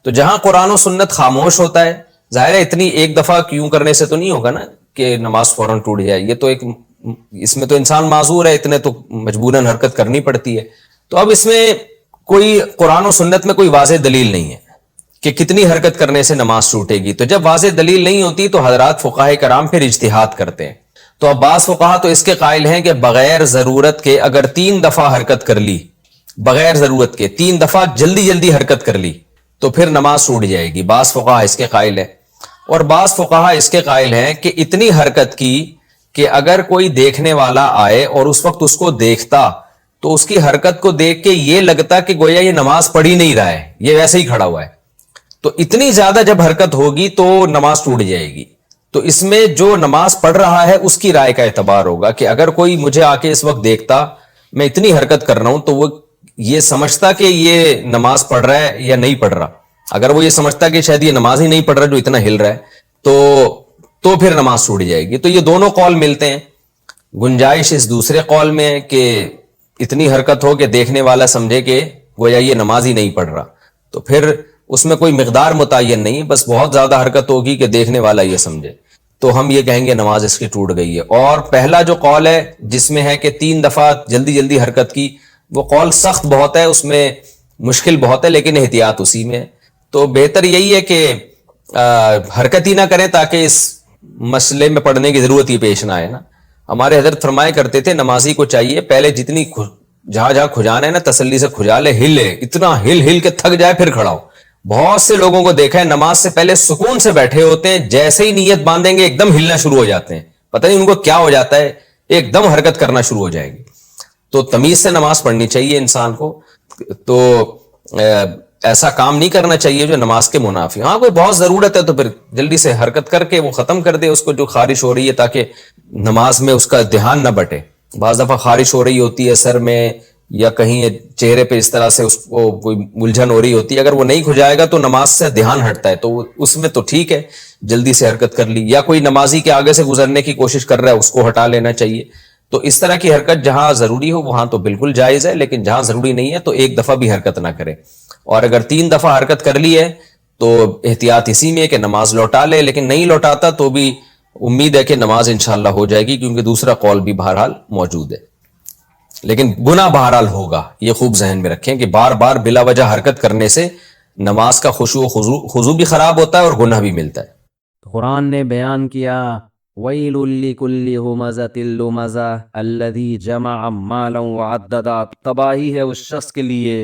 تو جہاں قرآن و سنت خاموش ہوتا ہے, ظاہر ہے اتنی ایک دفعہ کیوں کرنے سے تو نہیں ہوگا نا کہ نماز فوراً ٹوٹ جائے. یہ تو ایک, اس میں تو انسان معذور ہے, اتنے تو مجبوراً حرکت کرنی پڑتی ہے. تو اب اس میں کوئی قرآن و سنت میں کوئی واضح دلیل نہیں ہے کہ کتنی حرکت کرنے سے نماز ٹوٹے گی. تو جب واضح دلیل نہیں ہوتی تو حضرات فقہاء کرام پھر اجتہاد کرتے ہیں. تو اب بعض فقہا تو اس کے قائل ہیں کہ بغیر ضرورت کے اگر 3 دفعہ حرکت کر لی, بغیر ضرورت کے 3 دفعہ جلدی حرکت کر لی تو پھر نماز ٹوٹ جائے گی. بعض فقہا اس کے قائل ہیں, اور بعض فقہا اس کے قائل ہیں کہ اتنی حرکت کی کہ اگر کوئی دیکھنے والا آئے اور اس وقت اس کو دیکھتا تو اس کی حرکت کو دیکھ کے یہ لگتا کہ گویا یہ نماز پڑھ ہی نہیں رہا ہے, یہ ویسے ہی کھڑا ہوا ہے. تو اتنی زیادہ جب حرکت ہوگی تو نماز ٹوٹ جائے گی. تو اس میں جو نماز پڑھ رہا ہے اس کی رائے کا اعتبار ہوگا کہ اگر کوئی مجھے آ کے اس وقت دیکھتا میں اتنی حرکت کر رہا ہوں تو وہ یہ سمجھتا کہ یہ نماز پڑھ رہا ہے یا نہیں پڑھ رہا. اگر وہ یہ سمجھتا کہ شاید یہ نماز ہی نہیں پڑھ رہا جو اتنا ہل رہا ہے تو پھر نماز ٹوٹ جائے گی. تو یہ دونوں قول ملتے ہیں. گنجائش اس دوسرے قول میں ہے کہ اتنی حرکت ہو کہ دیکھنے والا سمجھے کہ گویا یہ نماز ہی نہیں پڑھ رہا, تو پھر اس میں کوئی مقدار متعین نہیں ہے, بس بہت زیادہ حرکت ہوگی کہ دیکھنے والا یہ سمجھے, تو ہم یہ کہیں گے نماز اس کی ٹوٹ گئی ہے. اور پہلا جو قول ہے جس میں ہے کہ 3 دفعہ جلدی جلدی حرکت کی, وہ قول سخت بہت ہے, اس میں مشکل بہت ہے, لیکن احتیاط اسی میں ہے. تو بہتر یہی ہے کہ حرکت ہی نہ کریں تاکہ اس مسئلے میں پڑھنے کی ضرورت ہی پیش نہ آئے نا. ہمارے حضرت فرمایا کرتے تھے نمازی کو چاہیے پہلے جتنی جہاں کھجانا ہے نا تسلی سے کھجا لے, ہلے, اتنا ہل کے تھک جائے پھر کھڑا ہو. بہت سے لوگوں کو دیکھا ہے نماز سے پہلے سکون سے بیٹھے ہوتے ہیں, جیسے ہی نیت باندھیں گے ایک دم ہلنا شروع ہو جاتے ہیں, پتہ نہیں ان کو کیا ہو جاتا ہے, ایک دم حرکت کرنا شروع ہو جائے گی. تو تمیز سے نماز پڑھنی چاہیے انسان کو. تو ایسا کام نہیں کرنا چاہیے جو نماز کے منافی. ہاں کوئی بہت ضرورت ہے تو پھر جلدی سے حرکت کر کے وہ ختم کر دے اس کو جو خارش ہو رہی ہے, تاکہ نماز میں اس کا دھیان نہ بٹے. بعض دفعہ خارش ہو رہی ہوتی ہے سر میں یا کہیں چہرے پہ, اس طرح سے اس کو کوئی الجھن ہو رہی ہوتی ہے, اگر وہ نہیں کھجائے گا تو نماز سے دھیان ہٹتا ہے, تو اس میں تو ٹھیک ہے جلدی سے حرکت کر لی. یا کوئی نمازی کے آگے سے گزرنے کی کوشش کر رہا ہے اس کو ہٹا لینا چاہیے. تو اس طرح کی حرکت جہاں ضروری ہو وہاں تو بالکل جائز ہے, لیکن جہاں ضروری نہیں ہے تو ایک دفعہ بھی حرکت نہ کرے. اور اگر 3 دفعہ حرکت کر لی ہے تو احتیاط اسی میں ہے کہ نماز لوٹا لے, لیکن نہیں لوٹاتا تو بھی امید ہے کہ نماز انشاءاللہ ہو جائے گی, کیونکہ دوسرا قول بھی بہرحال موجود ہے. لیکن گناہ بہرحال ہوگا, یہ خوب ذہن میں رکھیں کہ بار بار بلا وجہ حرکت کرنے سے نماز کا خشوع و خضوع بھی خراب ہوتا ہے اور گناہ بھی ملتا ہے. قرآن نے بیان کیا وَيْلٌ لِكُلِّ هُمَزَةٍ لُمَزَةٍ الَّذِي جَمَعَ مَالًا وَعَدَّدَهُ. تباہی ہے اس شخص کے لیے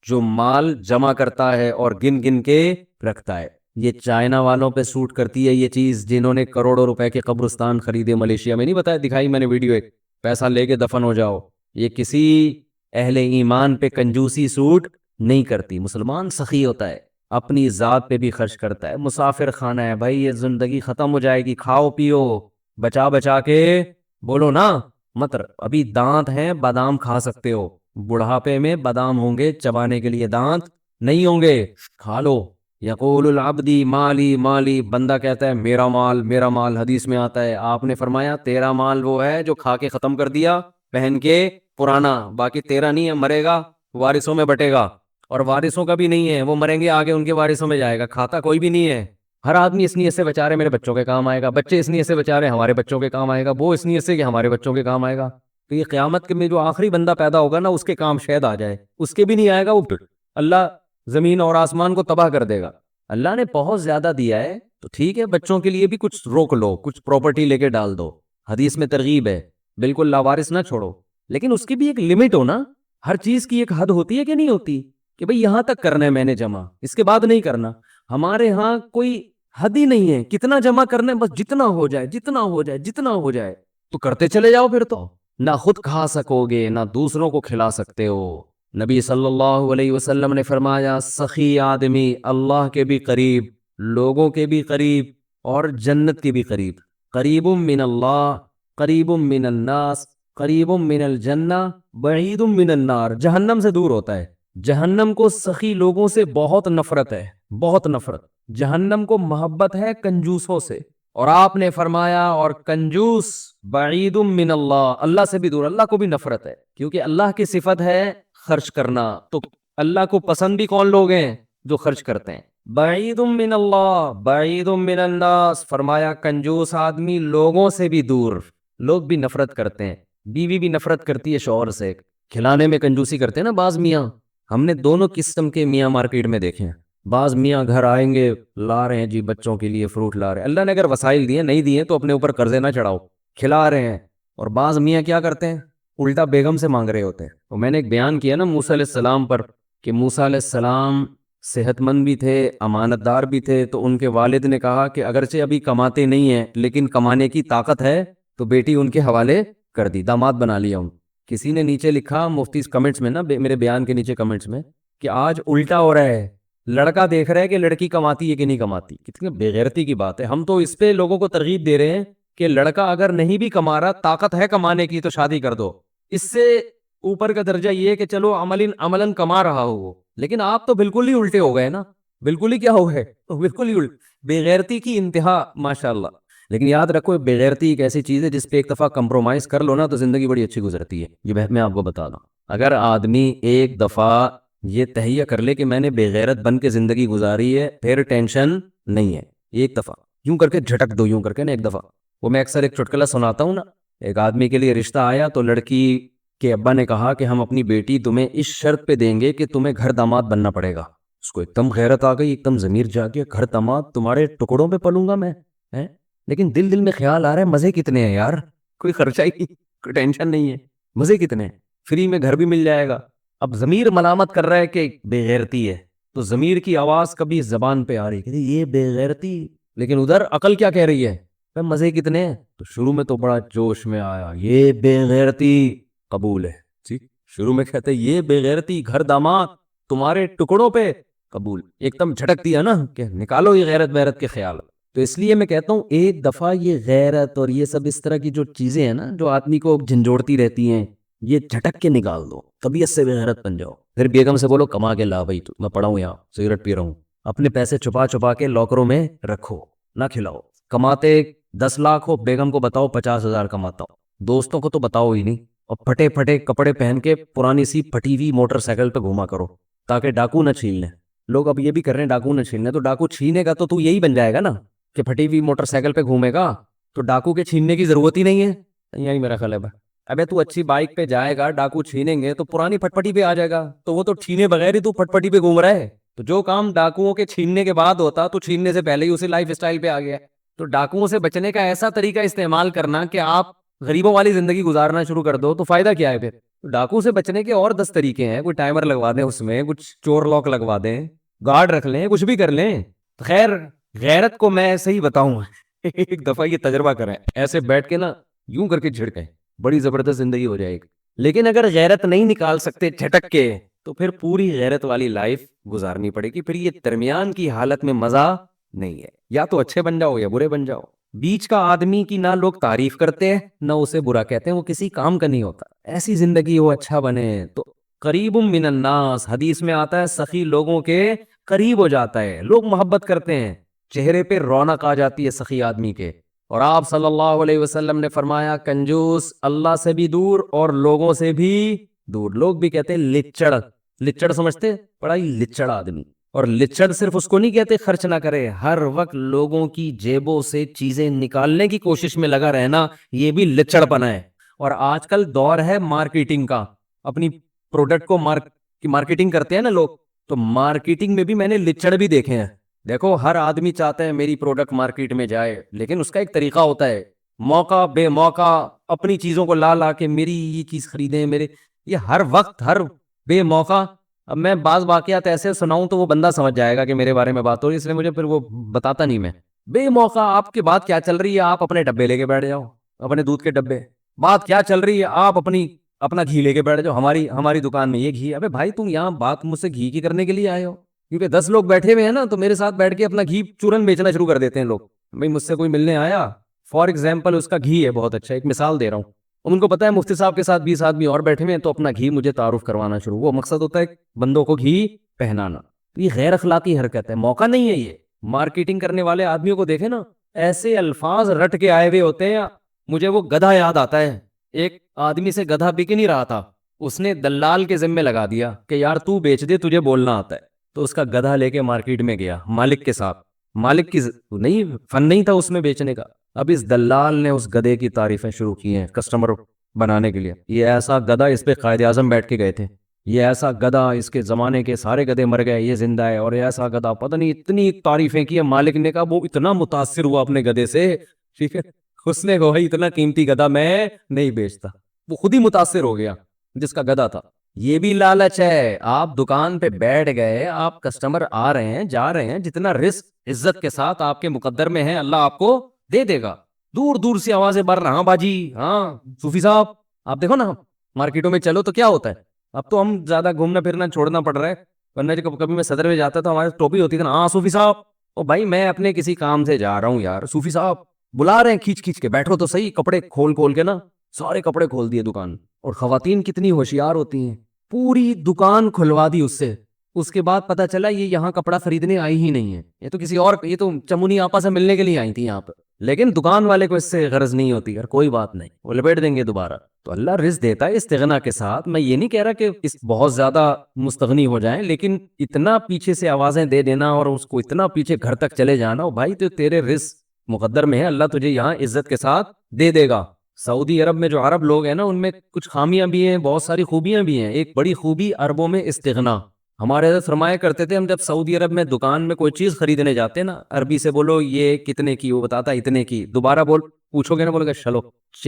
جو مال جمع کرتا ہے اور گن گن کے رکھتا ہے. یہ چائنا والوں پہ سوٹ کرتی ہے یہ چیز, جنہوں نے کروڑوں روپے کے قبرستان خریدے ملیشیا میں. نہیں بتایا, دکھائی میں نے ویڈیو, ایک پیسہ لے کے دفن ہو جاؤ. یہ کسی اہل ایمان پہ کنجوسی سوٹ نہیں کرتی. مسلمان سخی ہوتا ہے, اپنی ذات پہ بھی خرچ کرتا ہے. مسافر خانہ ہے بھائی, یہ زندگی ختم ہو جائے گی, کھاؤ پیو بچا بچا کے, بولو نا مت. ابھی دانت ہیں بادام کھا سکتے ہو, بڑھاپے میں بادام ہوں گے چبانے کے لیے, دانت نہیں ہوں گے, کھا لو. یقول العبدی مالی مالی, بندہ کہتا ہے میرا مال میرا مال. حدیث میں آتا ہے آپ نے فرمایا تیرا مال وہ ہے جو کھا کے ختم کر دیا پہن کے پرانا, باقی تیرا نہیں ہے, مرے گا وارثوں میں بٹے گا. اور وارثوں کا بھی نہیں ہے, وہ مریں گے آگے ان کے وارثوں میں جائے گا, کھاتا کوئی بھی نہیں ہے. ہر آدمی اس نیت سے بچا رہے میرے بچوں کے کام آئے گا, بچے اس نیت سے بچا رہے ہمارے بچوں کے کام آئے گا, وہ اس نیت سے کہ ہمارے بچوں کے کام آئے گا. تو یہ قیامت کے میں جو آخری بندہ پیدا ہوگا نا, اس کے کام شاید آ جائے, اس کے بھی نہیں آئے گا, وہ اللہ زمین اور آسمان کو تباہ کر دے گا. اللہ نے بہت زیادہ دیا ہے تو ٹھیک ہے, بچوں کے لیے بھی کچھ روک لو, کچھ پراپرٹی لے کے ڈال دو. حدیث میں ترغیب ہے بالکل لاوارث نہ چھوڑو, لیکن اس کی بھی ایک لمٹ ہو نا. ہر چیز کی ایک حد ہوتی ہے کہ نہیں ہوتی, کہ بھئی یہاں تک کرنا ہے میں نے جمع, اس کے بعد نہیں کرنا. ہمارے ہاں کوئی حد ہی نہیں ہے, کتنا جمع کرنا ہے بس جتنا ہو جائے جتنا ہو جائے جتنا ہو جائے, تو کرتے چلے جاؤ. پھر تو نہ خود کھا سکو گے نہ دوسروں کو کھلا سکتے ہو. نبی صلی اللہ علیہ وسلم نے فرمایا سخی آدمی اللہ کے بھی قریب, لوگوں کے بھی قریب, اور جنت کے بھی قریب. قریب من اللہ, قریب من الناس, قریب من الجنہ, بعید من النار. جہنم سے دور ہوتا ہے. جہنم کو سخی لوگوں سے بہت نفرت ہے, بہت نفرت. جہنم کو محبت ہے کنجوسوں سے. اور آپ نے فرمایا اور کنجوس بعید من اللہ, اللہ سے بھی دور, اللہ کو بھی نفرت ہے, کیونکہ اللہ کی صفت ہے خرچ کرنا. تو اللہ کو پسند بھی کون لوگ ہیں؟ جو خرچ کرتے ہیں. بعید من اللہ بعید من الناس, فرمایا کنجوس آدمی لوگوں سے بھی دور. لوگ بھی نفرت کرتے ہیں, بیوی بھی نفرت کرتی ہے شوہر سے, کھلانے میں کنجوسی کرتے ہیں نا بعض میاں. ہم نے دونوں قسم کے میاں مارکیٹ میں دیکھے ہیں. بعض میاں گھر آئیں گے, لا رہے ہیں جی بچوں کے لیے فروٹ لا رہے ہیں, اللہ نے اگر وسائل دیے نہیں دیے تو اپنے اوپر قرضے نہ چڑھاؤ, کھلا رہے ہیں. اور بعض میاں کیا کرتے ہیں, الٹا بیگم سے مانگ رہے ہوتے ہیں. تو میں نے ایک بیان کیا نا موسیٰ علیہ السلام پر, کہ موسیٰ علیہ السلام صحت مند بھی تھے, امانت دار بھی تھے, تو ان کے والد نے کہا کہ اگرچہ ابھی کماتے نہیں ہیں لیکن کمانے کی طاقت ہے, تو بیٹی ان کے حوالے کر دی, داماد بنا لیا ان. کسی نے نیچے لکھا مفتی کمنٹس میں نا, میرے بیان کے نیچے کمنٹس میں, کہ آج الٹا ہو رہا ہے, لڑکا دیکھ رہا ہے کہ لڑکی کماتی ہے کہ نہیں کماتی. کتنی بے غیرتی کی بات ہے. ہم تو اس پہ لوگوں کو ترغیب دے رہے ہیں کہ لڑکا اگر نہیں بھی کما رہا, طاقت ہے کمانے کی, تو شادی کر دو. اس سے اوپر کا درجہ یہ ہے کہ چلو عملاً کما رہا ہو وہ, لیکن آپ تو بالکل ہی الٹے ہو گئے نا. بالکل ہی کیا ہو گئے, بالکل ہی بے غیرتی کی انتہا ماشاءاللہ. لیکن یاد رکھو بے غیرتی ایک ایسی چیز ہے جس پہ ایک دفعہ کمپرومائز کر لو نا تو زندگی بڑی اچھی گزرتی ہے. یہ میں آپ کو بتا دوں, اگر آدمی ایک دفعہ یہ تہیہ کر لے کہ میں نے بے غیرت بن کے زندگی گزاری ہے، پھر ٹینشن نہیں ہے. ایک دفعہ یوں کر کے جھٹک دو، یوں کر کے نا ایک دفعہ. وہ میں اکثر ایک چٹکلا سناتا ہوں نا. ایک آدمی کے لیے رشتہ آیا تو لڑکی کے ابا نے کہا کہ ہم اپنی بیٹی تمہیں اس شرط پہ دیں گے کہ تمہیں گھر داماد بننا پڑے گا. اس کو ایک دم غیرت آ گئی، ایک دم ضمیر جا گیا، گھر داماد تمہارے ٹکڑوں پہ پلوں گا میں. لیکن دل میں خیال آ رہا ہے مزے کتنے ہیں یار، کوئی خرچہ ہی نہیں، کوئی ٹینشن نہیں ہے، مزے کتنے ہیں، فری میں گھر بھی مل جائے گا. اب ضمیر ملامت کر رہا ہے کہ بے غیرتی ہے، تو ضمیر کی آواز کبھی زبان پہ آ رہی کہ یہ بے غیرتی، لیکن ادھر عقل کیا کہہ رہی ہے، مزے کتنے ہیں. تو شروع میں تو بڑا جوش میں آیا، یہ بے غیرتی قبول ہے. شروع میں کہتے یہ بے غیرتی گھر داماد تمہارے ٹکڑوں پہ قبول. ایک دم جھٹک دیا نا کہ نکالو یہ غیرت بیرت کے خیال. تو اس لیے میں کہتا ہوں ایک دفعہ یہ غیرت اور یہ سب اس طرح کی جو چیزیں ہیں نا جو آدمی کو جھنجھوڑتی رہتی ہیں، یہ جھٹک کے نکال دو، طبیعت سے بے غیرت بن جاؤ. پھر بیگم سے بولو کما کے لا بھائی، میں پڑا ہوں یہاں سگریٹ پی رہا ہوں، اپنے پیسے چھپا چھپا کے لاکروں میں رکھو، نہ کھلاؤ. کماتے 10 لاکھ ہو، بیگم کو بتاؤ 50,000 کماتا ہوں، دوستوں کو تو بتاؤ ہی نہیں، اور پھٹے پھٹے کپڑے پہن کے پرانی سی پھٹی ہوئی موٹر سائیکل پہ گھوما کرو تاکہ ڈاکو نہ چھین لیں. لوگ اب یہ بھی کر رہے ہیں ڈاکو نہ چھین لیں، تو ڈاکو چھینے گا تو یہی بن جائے گا نا کہ پھٹی ہوئی موٹر سائیکل پہ گھومے گا، تو ڈاکو کے چھیننے کی ضرورت ہی نہیں ہے. یہی میرا خیال ہے. ابے تو اچھی بائک پہ جائے گا، ڈاکو چھینیں گے تو پرانی پھٹپٹی پہ آ جائے گا، تو وہ تو چھینے بغیر ہی تو پھٹپٹی پہ گھوم رہا ہے. تو جو کام ڈاکوؤں کے چھیننے کے بعد ہوتا تو چھیننے سے پہلے ہی اسی لائف اسٹائل پہ آ گیا. تو ڈاکوؤں سے بچنے کا ایسا طریقہ استعمال کرنا کہ آپ غریبوں والی زندگی گزارنا شروع کر دو، تو فائدہ کیا ہے پھر. ڈاکو سے بچنے کے اور 10 طریقے ہیں، کوئی ٹائمر لگوا دیں، اس میں کچھ چور لاک لگوا دیں، گارڈ رکھ لیں، کچھ بھی کر لیں. خیر غیرت کو میں ایسے ہی بتاؤں ایک دفعہ یہ تجربہ کریں، ایسے بیٹھ کے نا یوں کر کے جھڑکیں، بڑی زبردست زندگی ہو جائے گی. لیکن اگر غیرت نہیں نکال سکتے جھٹک کے، تو پھر پوری غیرت والی لائف گزارنی پڑے گی. پھر یہ درمیان کی حالت میں مزہ نہیں ہے، یا تو اچھے بن جاؤ یا برے بن جاؤ. بیچ کا آدمی کی نہ لوگ تعریف کرتے ہیں نہ اسے برا کہتے ہیں، وہ کسی کام کا نہیں ہوتا. ایسی زندگی ہو اچھا بنے تو قریب من الناس، حدیث میں آتا ہے سخی لوگوں کے قریب ہو جاتا ہے، لوگ محبت کرتے ہیں، چہرے پہ رونق آ جاتی ہے سخی آدمی کے. اور آپ صلی اللہ علیہ وسلم نے فرمایا کنجوس اللہ سے بھی دور اور لوگوں سے بھی دور. لوگ بھی کہتے ہیں لچڑ، لچڑ سمجھتے بڑا ہی لچڑ آدمی. اور لچڑ صرف اس کو نہیں کہتے خرچ نہ کرے، ہر وقت لوگوں کی جیبوں سے چیزیں نکالنے کی کوشش میں لگا رہنا، یہ بھی لچڑ پنا ہے. اور آج کل دور ہے مارکیٹنگ کا، اپنی پروڈکٹ کو مارکیٹنگ کرتے ہیں نا لوگ، تو مارکیٹنگ میں بھی میں نے لچڑ بھی دیکھے ہیں. دیکھو ہر آدمی چاہتا ہے میری پروڈکٹ مارکیٹ میں جائے، لیکن اس کا ایک طریقہ ہوتا ہے، موقع بے موقع اپنی چیزوں کو لا لا کے میری یہ چیز خریدیں، میرے یہ ہر وقت ہر بے موقع. اب میں بعض واقعات ایسے سناؤں تو وہ بندہ سمجھ جائے گا کہ میرے بارے میں بات ہو رہی ہے، اس لیے مجھے پھر وہ بتاتا نہیں. میں بے موقع آپ کی بات کیا چل رہی ہے، آپ اپنے ڈبے لے کے بیٹھ جاؤ، اپنے دودھ کے ڈبے. بات کیا چل رہی ہے، آپ اپنا گھی لے کے بیٹھ جاؤ، ہماری دکان میں یہ گھی. ابے بھائی تم یہاں بات مجھ سے گھی کی کرنے کے لیے آئے ہو؟ کیونکہ 10 لوگ بیٹھے ہوئے ہیں نا، تو میرے ساتھ بیٹھ کے اپنا گھی چورن بیچنا شروع کر دیتے ہیں لوگ. بھائی مجھ سے کوئی ملنے آیا، فار ایگزامپل اس کا گھی ہے بہت اچھا، ایک مثال دے رہا ہوں، ان کو پتا ہے مفتی صاحب کے ساتھ 20 آدمی اور بیٹھے ہوئے ہیں، تو اپنا گھی مجھے تعارف کروانا شروع. وہ مقصد ہوتا ہے بندوں کو گھی پہنانا. یہ غیر اخلاقی حرکت ہے، موقع نہیں ہے. یہ مارکیٹنگ کرنے والے آدمیوں کو دیکھیں نا، ایسے الفاظ رٹ کے آئے ہوئے ہوتے ہیں. مجھے وہ گدھا یاد آتا ہے، ایک آدمی سے گدھا بک نہیں رہا تھا، اس نے دلال کے ذمہ لگا دیا کہ یار تو بیچ دے، تجھے بولنا آتا ہے. تو اس کا گدھا لے کے مارکیٹ میں گیا مالک کے ساتھ، مالک کی نہیں فن نہیں تھا اس میں بیچنے کا. اب اس دلال نے اس گدھے کی تعریفیں شروع کی ہیں کسٹمر بنانے کے لیے. یہ ایسا گدھا، اس پہ قائد اعظم بیٹھ کے گئے تھے، یہ ایسا گدھا، اس کے زمانے کے سارے گدھے مر گئے، یہ زندہ ہے، اور ایسا گدھا، پتہ نہیں اتنی تعریفیں کی. مالک نے کہا، وہ اتنا متاثر ہوا اپنے گدھے سے، ٹھیک ہے، اس نے کہا اتنا قیمتی گدھا میں نہیں بیچتا. وہ خود ہی متاثر ہو گیا جس کا گدھا تھا. یہ بھی لالچ ہے. آپ دکان پہ بیٹھ گئے، آپ کسٹمر آ رہے ہیں جا رہے ہیں، جتنا رزق عزت کے ساتھ آپ کے مقدر میں ہے اللہ آپ کو دے دے گا. دور دور سے آوازیں بڑھ رہا، ہاں باجی، ہاں صوفی صاحب. آپ دیکھو نا مارکیٹوں میں چلو تو کیا ہوتا ہے، اب تو ہم زیادہ گھومنا پھرنا چھوڑنا پڑ رہا ہے، ورنہ کبھی میں صدر میں جاتا تو ہمارے ٹوپی ہوتی تھی نا، ہاں صوفی صاحب. او بھائی میں اپنے کسی کام سے جا رہا ہوں یار، صوفی صاحب بلا رہے ہیں کھینچ کھینچ کے، بیٹھو تو صحیح. کپڑے کھول کے نا سارے کپڑے کھول دیے دکان. اور خواتین کتنی ہوشیار ہوتی ہیں، پوری دکان کھلوا دی اس سے، اس کے بعد پتا چلا یہ یہاں کپڑا خریدنے آئی ہی نہیں ہے, یہ تو کسی اور, یہ تو چمونی آپا سے ملنے کے لیے آئی تھی یہاں پہ, لیکن دکان والے کو اس سے غرض نہیں ہوتی, یار کوئی بات نہیں, وہ لپیٹ دیں گے دوبارہ. تو اللہ رزق دیتا ہے استغنا کے ساتھ. میں یہ نہیں کہہ رہا کہ اس بہت زیادہ مستغنی ہو جائیں, لیکن اتنا پیچھے سے آوازیں دے دینا اور اس کو اتنا پیچھے گھر تک چلے جانا, او بھائی تو تیرے رزق مقدر میں ہے, اللہ تجھے یہاں عزت کے ساتھ دے دے گا. سعودی عرب میں جو عرب لوگ ہیں نا, ان میں کچھ خامیاں بھی ہیں, بہت ساری خوبیاں بھی ہیں. ایک بڑی خوبی عربوں میں استغنا. ہمارے حضرت فرمایا کرتے تھے, ہم جب سعودی عرب میں دکان میں کوئی چیز خریدنے جاتے نا, عربی سے بولو یہ کتنے کی, وہ بتاتا اتنے کی, دوبارہ پوچھو گے نا, بولو گے چلو.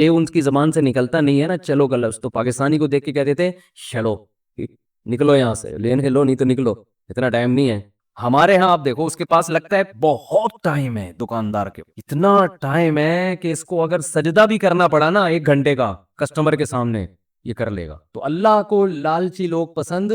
ان کی زبان سے نکلتا نہیں ہے نا چلو کا لفظ, تو پاکستانی کو دیکھ کے کہتے تھے چلو نکلو یہاں سے, لینے لو نہیں تو نکلو, اتنا ٹائم نہیں ہے. ہمارے ہاں آپ دیکھو, اس کے پاس لگتا ہے بہت ٹائم ہے, دکاندار کے اتنا ٹائم ہے کہ اس کو اگر سجدہ بھی کرنا پڑا نا 1 گھنٹے کا کسٹمر کے سامنے, یہ کر لے گا. تو اللہ کو لالچی لوگ پسند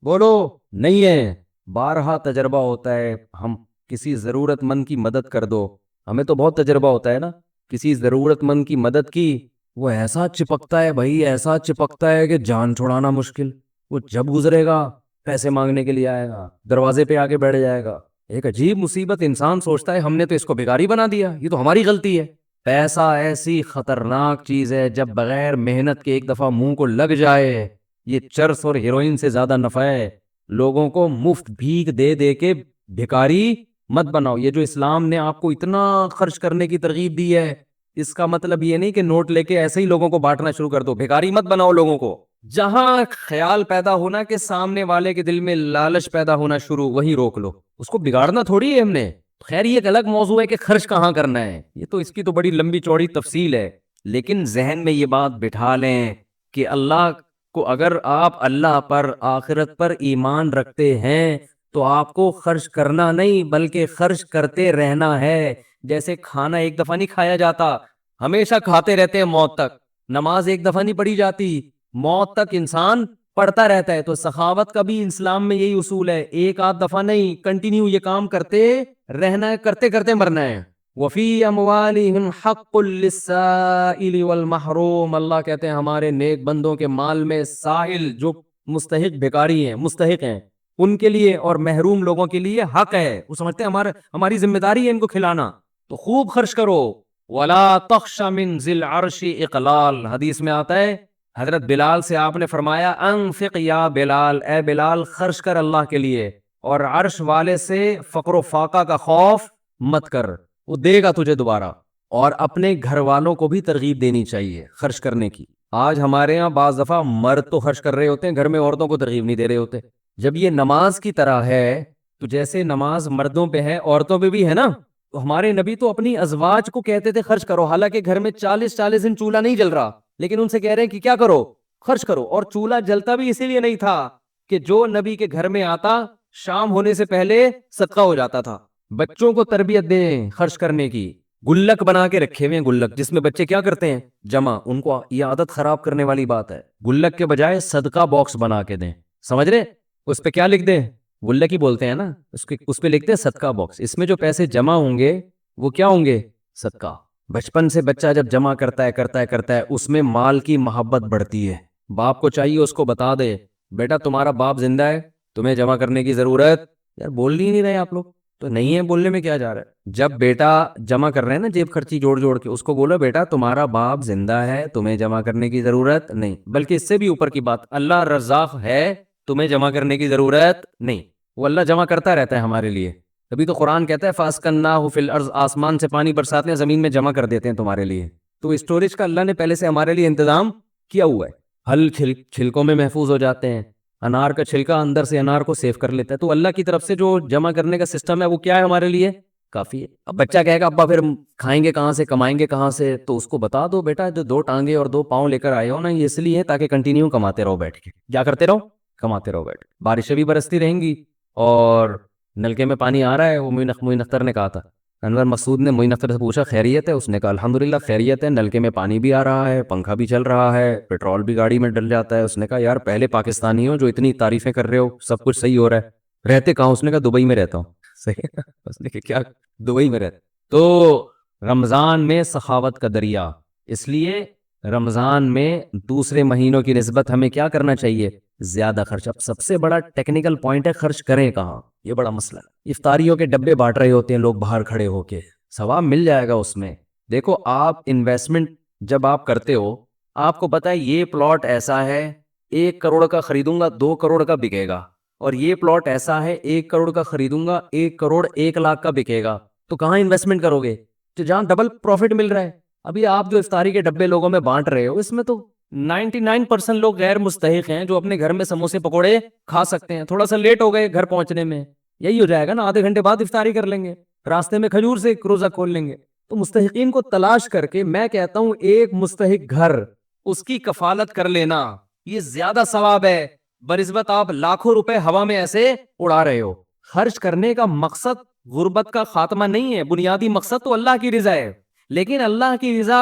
بولو نہیں ہے. بارہا تجربہ ہوتا ہے, ہم کسی ضرورت مند کی مدد کر دو, ہمیں تو بہت تجربہ ہوتا ہے نا, کسی ضرورت مند کی مدد کی, وہ ایسا چپکتا ہے بھائی, ایسا چپکتا ہے کہ جان چھڑانا مشکل. وہ جب گزرے گا پیسے مانگنے کے لیے آئے گا, دروازے پہ آگے بیٹھ جائے گا. ایک عجیب مصیبت, انسان سوچتا ہے ہم نے تو اس کو بھکاری بنا دیا, یہ تو ہماری غلطی ہے. پیسہ ایسی خطرناک چیز ہے, جب بغیر محنت کے ایک دفعہ منہ کو لگ جائے, یہ چرس اور ہیروئن سے زیادہ نفع ہے. لوگوں کو مفت بھیک دے دے کے بھکاری مت بناؤ. یہ جو اسلام نے آپ کو اتنا خرچ کرنے کی ترغیب دی ہے, اس کا مطلب یہ نہیں کہ نوٹ لے کے ایسے ہی لوگوں کو بانٹنا شروع کر دو. بھکاری مت بناؤ لوگوں کو. جہاں خیال پیدا ہونا کہ سامنے والے کے دل میں لالچ پیدا ہونا شروع, وہیں روک لو. اس کو بگاڑنا تھوڑی ہے ہم نے. خیر یہ ایک الگ موضوع ہے کہ خرچ کہاں کرنا ہے, یہ تو اس کی تو بڑی لمبی چوڑی تفصیل ہے. لیکن ذہن میں یہ بات بٹھا لیں کہ اللہ کو, اگر آپ اللہ پر آخرت پر ایمان رکھتے ہیں تو آپ کو خرچ کرنا نہیں بلکہ خرچ کرتے رہنا ہے. جیسے کھانا ایک دفعہ نہیں کھایا جاتا, ہمیشہ کھاتے رہتے ہیں موت تک. نماز ایک دفعہ نہیں پڑھی جاتی, موت تک انسان پڑھتا رہتا ہے. تو سخاوت کا بھی اسلام میں یہی اصول ہے, 1 آدھ دفعہ نہیں, کنٹینیو یہ کام کرتے رہنا ہے, کرتے کرتے مرنا ہے. وفی اموالہم حق للسائل والمحروم, اللہ کہتے ہیں ہمارے نیک بندوں کے مال میں سائل جو مستحق بھکاری ہیں, مستحق ہیں, ان کے لیے اور محروم لوگوں کے لیے حق ہے. وہ سمجھتے ہیں ہماری ذمہ داری ہے ان کو کھلانا, تو خوب خرچ کرو. ولا تخش من ذی العرش اقلال, حدیث میں آتا ہے حضرت بلال سے آپ نے فرمایا انفق یا بلال, اے بلال خرچ کر اللہ کے لیے, اور عرش والے سے فقر و فاقہ کا خوف مت کر, وہ دے گا تجھے دوبارہ. اور اپنے گھر والوں کو بھی ترغیب دینی چاہیے خرچ کرنے کی. آج ہمارے ہاں بعض دفعہ مرد تو خرچ کر رہے ہوتے ہیں, گھر میں عورتوں کو ترغیب نہیں دے رہے ہوتے. جب یہ نماز کی طرح ہے تو جیسے نماز مردوں پہ ہے عورتوں پہ بھی ہے نا, تو ہمارے نبی تو اپنی ازواج کو کہتے تھے خرچ کرو, حالانکہ گھر میں 40 دن چولہا نہیں جل رہا, لیکن ان سے کہہ رہے ہیں کہ کیا کرو, خرچ کرو. اور چولہا جلتا بھی اسی لیے نہیں تھا کہ جو نبی کے گھر میں آتا شام ہونے سے پہلے صدقہ ہو جاتا تھا. بچوں کو تربیت دیں خرچ کرنے کی. گلک بنا کے رکھے ہوئے ہیں, گلک جس میں بچے کیا کرتے ہیں جمع, ان کو یہ عادت خراب کرنے والی بات ہے. گلک کے بجائے صدقہ باکس بنا کے دیں, سمجھ رہے, اس پہ کیا لکھ دیں, گلک ہی بولتے ہیں نا, اس پہ لکھتے ہیں صدقہ باکس. اس میں جو پیسے جمع ہوں گے وہ کیا ہوں گے, صدقہ. بچپن سے بچہ جب جمع کرتا ہے اس میں مال کی محبت بڑھتی ہے. باپ کو چاہیے اس کو بتا دے بیٹا تمہارا باپ زندہ ہے, تمہیں جمع کرنے کی ضرورت, یار بول ہی نہیں رہے آپ لوگ, تو نہیں ہے بولنے میں کیا جا رہا ہے. جب بیٹا جمع کر رہے ہیں نا جیب خرچی جوڑ کے, اس کو بولو بیٹا تمہارا باپ زندہ ہے, تمہیں جمع کرنے کی ضرورت نہیں. بلکہ اس سے بھی اوپر کی بات, اللہ رزاق ہے, تمہیں جمع کرنے کی ضرورت نہیں. وہ اللہ جمع کرتا رہتا ہے ہمارے لیے. تبھی تو قرآن کہتا ہے فَأَسْكَنَّاهُ فِي الْأَرْضِ, آسمان سے پانی برساتے ہیں, زمین میں جمع کر دیتے ہیں تمہارے لیے. تو اسٹوریج کا اللہ نے پہلے سے ہمارے لیے انتظام کیا ہوا ہے. پھل چھلکوں میں محفوظ ہو جاتے ہیں, انار کا چھلکا اندر سے انار کو سیو کر لیتا ہے. تو اللہ کی طرف سے جو جمع کرنے کا سسٹم ہے وہ کیا ہے ہمارے لیے, کافی ہے. اب بچہ کہے گا ابا پھر کھائیں گے کہاں سے, کمائیں گے کہاں سے, تو اس کو بتا دو بیٹا جو 2 ٹانگیں اور 2 پاؤں لے کر آئے ہو نا, یہ اس لیے تاکہ کنٹینیو کماتے رہو بیٹھ کے. کیا کرتے رہو, کماتے رہو بیٹھ کے. بارشیں بھی برستی رہیں گی اور نلکے میں پانی آ رہا ہے. وہ معین اختر نے کہا تھا, انور مسعود نے معین اختر سے پوچھا خیریت ہے, اس نے کہا الحمدللہ خیریت ہے, نلکے میں پانی بھی آ رہا ہے, پنکھا بھی چل رہا ہے, پیٹرول بھی گاڑی میں ڈل جاتا ہے. اس نے کہا یار پہلے پاکستانی ہو جو اتنی تعریفیں کر رہے ہو, سب کچھ صحیح ہو رہا ہے, رہتے کہاں؟ اس نے کہا دبئی میں رہتا ہوں. صحیح, اس نے کہا کیا دبئی میں رہتا. تو رمضان میں سخاوت کا دریا, اس لیے رمضان میں دوسرے مہینوں کی نسبت ہمیں کیا کرنا چاہیے, زیادہ خرچ. اب سب سے بڑا ٹیکنیکل پوائنٹ ہے خرچ کریں کہاں, یہ بڑا مسئلہ ہے. افطاریوں کے ڈبے بانٹ رہے ہوتے ہیں لوگ باہر کھڑے ہو کے, ثواب مل جائے گا اس میں. دیکھو آپ انویسٹمنٹ جب آپ کرتے ہو, آپ کو پتا ہے یہ پلاٹ ایسا ہے 1 کروڑ کا خریدوں گا 2 کروڑ کا بکے گا, اور یہ پلاٹ ایسا ہے 1 کروڑ کا خریدوں گا 1 کروڑ 1 لاکھ کا بکے گا, تو کہاں انویسٹمنٹ کرو گے تو جہاں ڈبل پروفٹ مل رہا ہے. ابھی آپ جو افطاری کے ڈبے لوگوں میں بانٹ رہے ہو, اس میں تو 99% لوگ غیر مستحق ہیں جو اپنے گھر میں سموسے پکوڑے کھا سکتے ہیں. تھوڑا سا لیٹ ہو گئے گھر پہنچنے میں, یہی ہو جائے گا نا, آدھے گھنٹے بعد افطاری کر لیں گے, راستے میں کھجور سے روزہ کھول لیں گے. تو مستحقین کو تلاش کر کے میں کہتا ہوں ایک مستحق گھر, اس کی کفالت کر لینا, یہ زیادہ ثواب ہے بنسبت آپ لاکھوں روپے ہوا میں ایسے اڑا رہے ہو. خرچ کرنے کا مقصد غربت کا خاتمہ نہیں ہے, بنیادی مقصد تو اللہ کی رضا ہے. لیکن اللہ کی رضا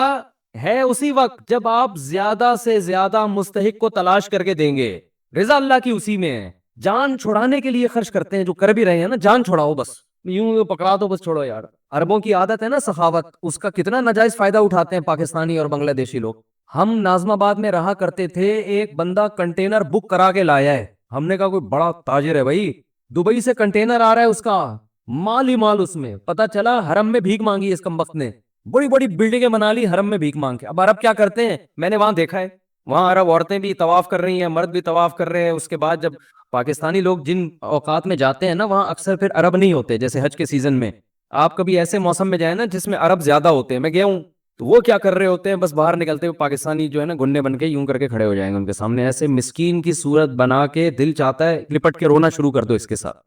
ہے اسی وقت جب آپ زیادہ سے زیادہ مستحق کو تلاش کر کے دیں گے. رضا اللہ کی اسی میں ہے. جان چھڑانے کے لیے خرچ کرتے ہیں, جو کر بھی رہے ہیں نا, جان چھڑاؤ بس, یوں پکڑا دو بس, چھوڑو یار. عربوں کی عادت ہے نا سخاوت, اس کا کتنا ناجائز فائدہ اٹھاتے ہیں پاکستانی اور بنگلہ دیشی لوگ. ہم ناظم آباد میں رہا کرتے تھے, ایک بندہ کنٹینر بک کرا کے لایا ہے. ہم نے کہا کوئی بڑا تاجر ہے بھائی, دبئی سے کنٹینر آ رہا ہے, اس کا مال ہی مال. اس میں پتا چلا حرم میں بھیک مانگی اس کمبخت نے, بڑی بڑی بلڈنگیں بنا لی حرم میں بھیک مانگ کے. اب عرب کیا کرتے ہیں, میں نے وہاں دیکھا ہے, وہاں عرب عورتیں بھی طواف کر رہی ہیں, مرد بھی طواف کر رہے ہیں. اس کے بعد جب پاکستانی لوگ جن اوقات میں جاتے ہیں نا, وہاں اکثر پھر عرب نہیں ہوتے. جیسے حج کے سیزن میں آپ کبھی ایسے موسم میں جائیں نا جس میں عرب زیادہ ہوتے ہیں, میں گیا ہوں, تو وہ کیا کر رہے ہوتے ہیں, بس باہر نکلتے ہوئے پاکستانی جو ہے نا گننے بن کے یوں کر کے کھڑے ہو جائیں گے ان کے سامنے, ایسے مسکین کی صورت بنا کے دل چاہتا ہے لپٹ کے رونا شروع کر دو اس کے ساتھ.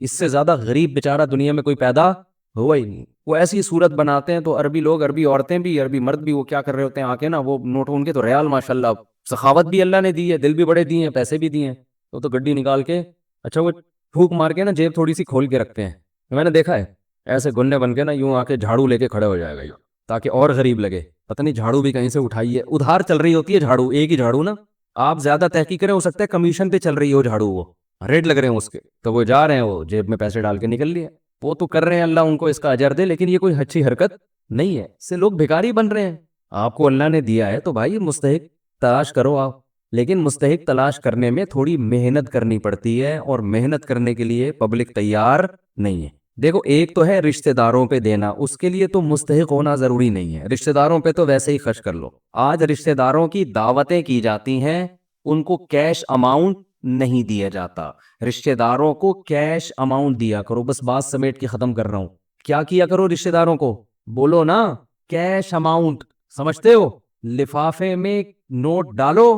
اس سے زیادہ غریب بیچارہ دنیا میں کوئی پیدا ہوا ہی نہیں. وہ ایسی صورت بناتے ہیں. تو عربی لوگ, عربی عورتیں بھی, عربی مرد بھی, وہ کیا کر رہے ہوتے ہیں, آ کے نا وہ نوٹ, ان کے تو ریال ماشاءاللہ سخاوت بھی اللہ نے دی ہے, دل بھی بڑے دیے ہیں, پیسے بھی دیے ہیں. وہ تو گڈی نکال کے, اچھا وہ پھونک مار کے نا جیب تھوڑی سی کھول کے رکھتے ہیں, میں نے دیکھا ہے ایسے گنے بن کے نا یوں آ کے جھاڑو لے کے کھڑے ہو جائے گا یوں, تاکہ اور غریب لگے. پتہ نہیں جھاڑو بھی کہیں سے اٹھائی ہے, ادھار چل رہی ہوتی ہے جھاڑو, ایک ہی جھاڑو نا, آپ زیادہ تحقیق کریں, ہو سکتا ہے کمیشن پہ چل رہی ہو جھاڑو, وہ ریٹ لگ رہے ہیں اس کے, تو وہ جا رہے ہیں, وہ جیب میں پیسے ڈال کے نکل لیے. وہ تو کر رہے ہیں, اللہ ان کو اس کا اجر دے, لیکن یہ کوئی اچھی حرکت نہیں ہے. اس سے لوگ بھکاری بن رہے ہیں. آپ کو اللہ نے دیا ہے تو بھائی مستحق تلاش کرو آپ, لیکن مستحق تلاش کرنے میں تھوڑی محنت کرنی پڑتی ہے, اور محنت کرنے کے لیے پبلک تیار نہیں ہے. دیکھو ایک تو ہے رشتہ داروں پہ دینا, اس کے لیے تو مستحق ہونا ضروری نہیں ہے, رشتہ داروں پہ تو ویسے ہی خرچ کر لو. آج رشتہ داروں کی دعوتیں کی جاتی ہیں, ان کو کیش اماؤنٹ نہیں دیا جاتا. رشتہ داروں کو کیش اماؤنٹ دیا کرو. بس بات سمیٹ کے ختم کر رہا ہوں. کیا کیا کرو رشتہ داروں کو, بولو نا کیش اماؤنٹ, سمجھتے ہو, لفافے میں نوٹ ڈالو,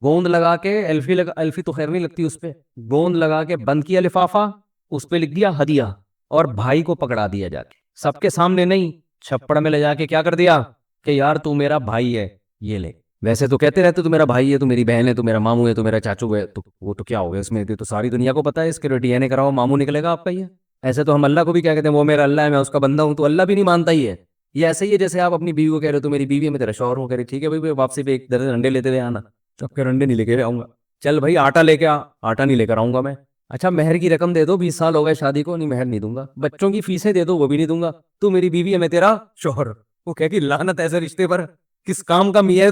گوند لگا کے, الفی تو خیر نہیں لگتی اس پہ, گوند لگا کے بند کیا لفافہ, اس پہ لکھ دیا ہدیہ, اور بھائی کو پکڑا دیا جا کے, سب کے سامنے نہیں, چھپڑ میں لے جا کے کیا کر دیا کہ یار تو میرا بھائی ہے, یہ لے. ویسے تو کہتے رہتے تو میرا بھائی ہے, تو میری بہن ہے, تو میرا ماموں ہے, تو میرا چاچو ہے, تو وہ تو کیا ہو گیا اس میں, تو ساری دنیا کو پتا ہے اس کے ڈی این اے کراؤ ماموں نکلے گا آپ کا. یہ ایسے تو ہم اللہ کو بھی کیا کہتے ہیں, وہ میرا اللہ ہے, میں اس کا بندہ ہوں, تو اللہ بھی نہیں مانتا ہی ہے. یہ ایسے ہی ہے جیسے آپ اپنی بیوی کو کہہ رہے ہو تو میری بیوی ہے, میں تیرا شوہر ہوں, کہہ رہے ٹھیک ہے بھائی واپسی پہ ایک درجن انڈے لیتے ہوئے آنا. چپ کر, انڈے نہیں لے کے آؤں گا, چل بھائی آٹا لے کے آ, آٹا نہیں لے کر آؤں گا میں. اچھا مہر کی رقم دے دو, 20 سال ہو گئے شادی کو, نہیں مہر نہیں دوں گا. بچوں کی فیسیں دے دو, وہ بھی نہیں دوں گا. تو میری بیوی ہے, میں تیرا شوہر. وہ کہے کہ لعنت ایسے رشتے پر, کس کام کا میاں ہے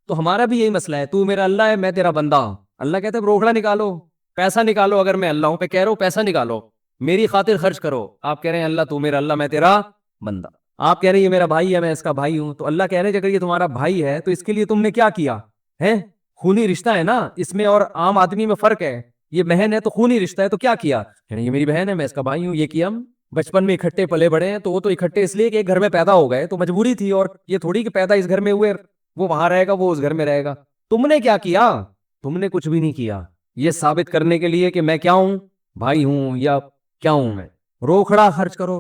تو ہمارا بھی یہی مسئلہ ہے, تو میرا اللہ ہے, میں تیرا بندہ. اللہ کہتا ہے روکڑا نکالو, پیسہ نکالو, اگر میں اللہ ہوں پہ کہہ رہا ہوں پیسہ نکالو, میری خاطر خرچ کرو. آپ کہہ رہے ہیں اللہ تو میرا اللہ, میں تیرا بندہ. آپ کہہ رہے ہیں یہ میرا بھائی ہے, میں اس کا بھائی ہوں. تو اللہ کہہ رہے ہیں اگر یہ تمہارا بھائی ہے تو اس کے لیے تم نے کیا کیا ہے, خونی رشتہ ہے نا, اس میں اور عام آدمی میں فرق ہے. یہ بہن ہے تو خونی رشتہ ہے, تو کیا کیا, یہ میری بہن ہے, میں اس کا بھائی ہوں. یہ کیا, ہم بچپن میں اکٹھے پلے بڑے ہیں, تو وہ تو اکٹھے اس لیے کہ ایک گھر میں پیدا ہو گئے, تو مجبوری تھی. اور یہ تھوڑی کہ پیدا اس گھر میں ہوئے, وہ وہاں رہے گا, وہ اس گھر میں رہے گا. تم نے کیا کیا, تم نے کچھ بھی نہیں کیا. یہ ثابت کرنے کے لیے کہ میں کیا ہوں, بھائی ہوں یا کیا ہوں, میں روکھڑا خرچ کرو.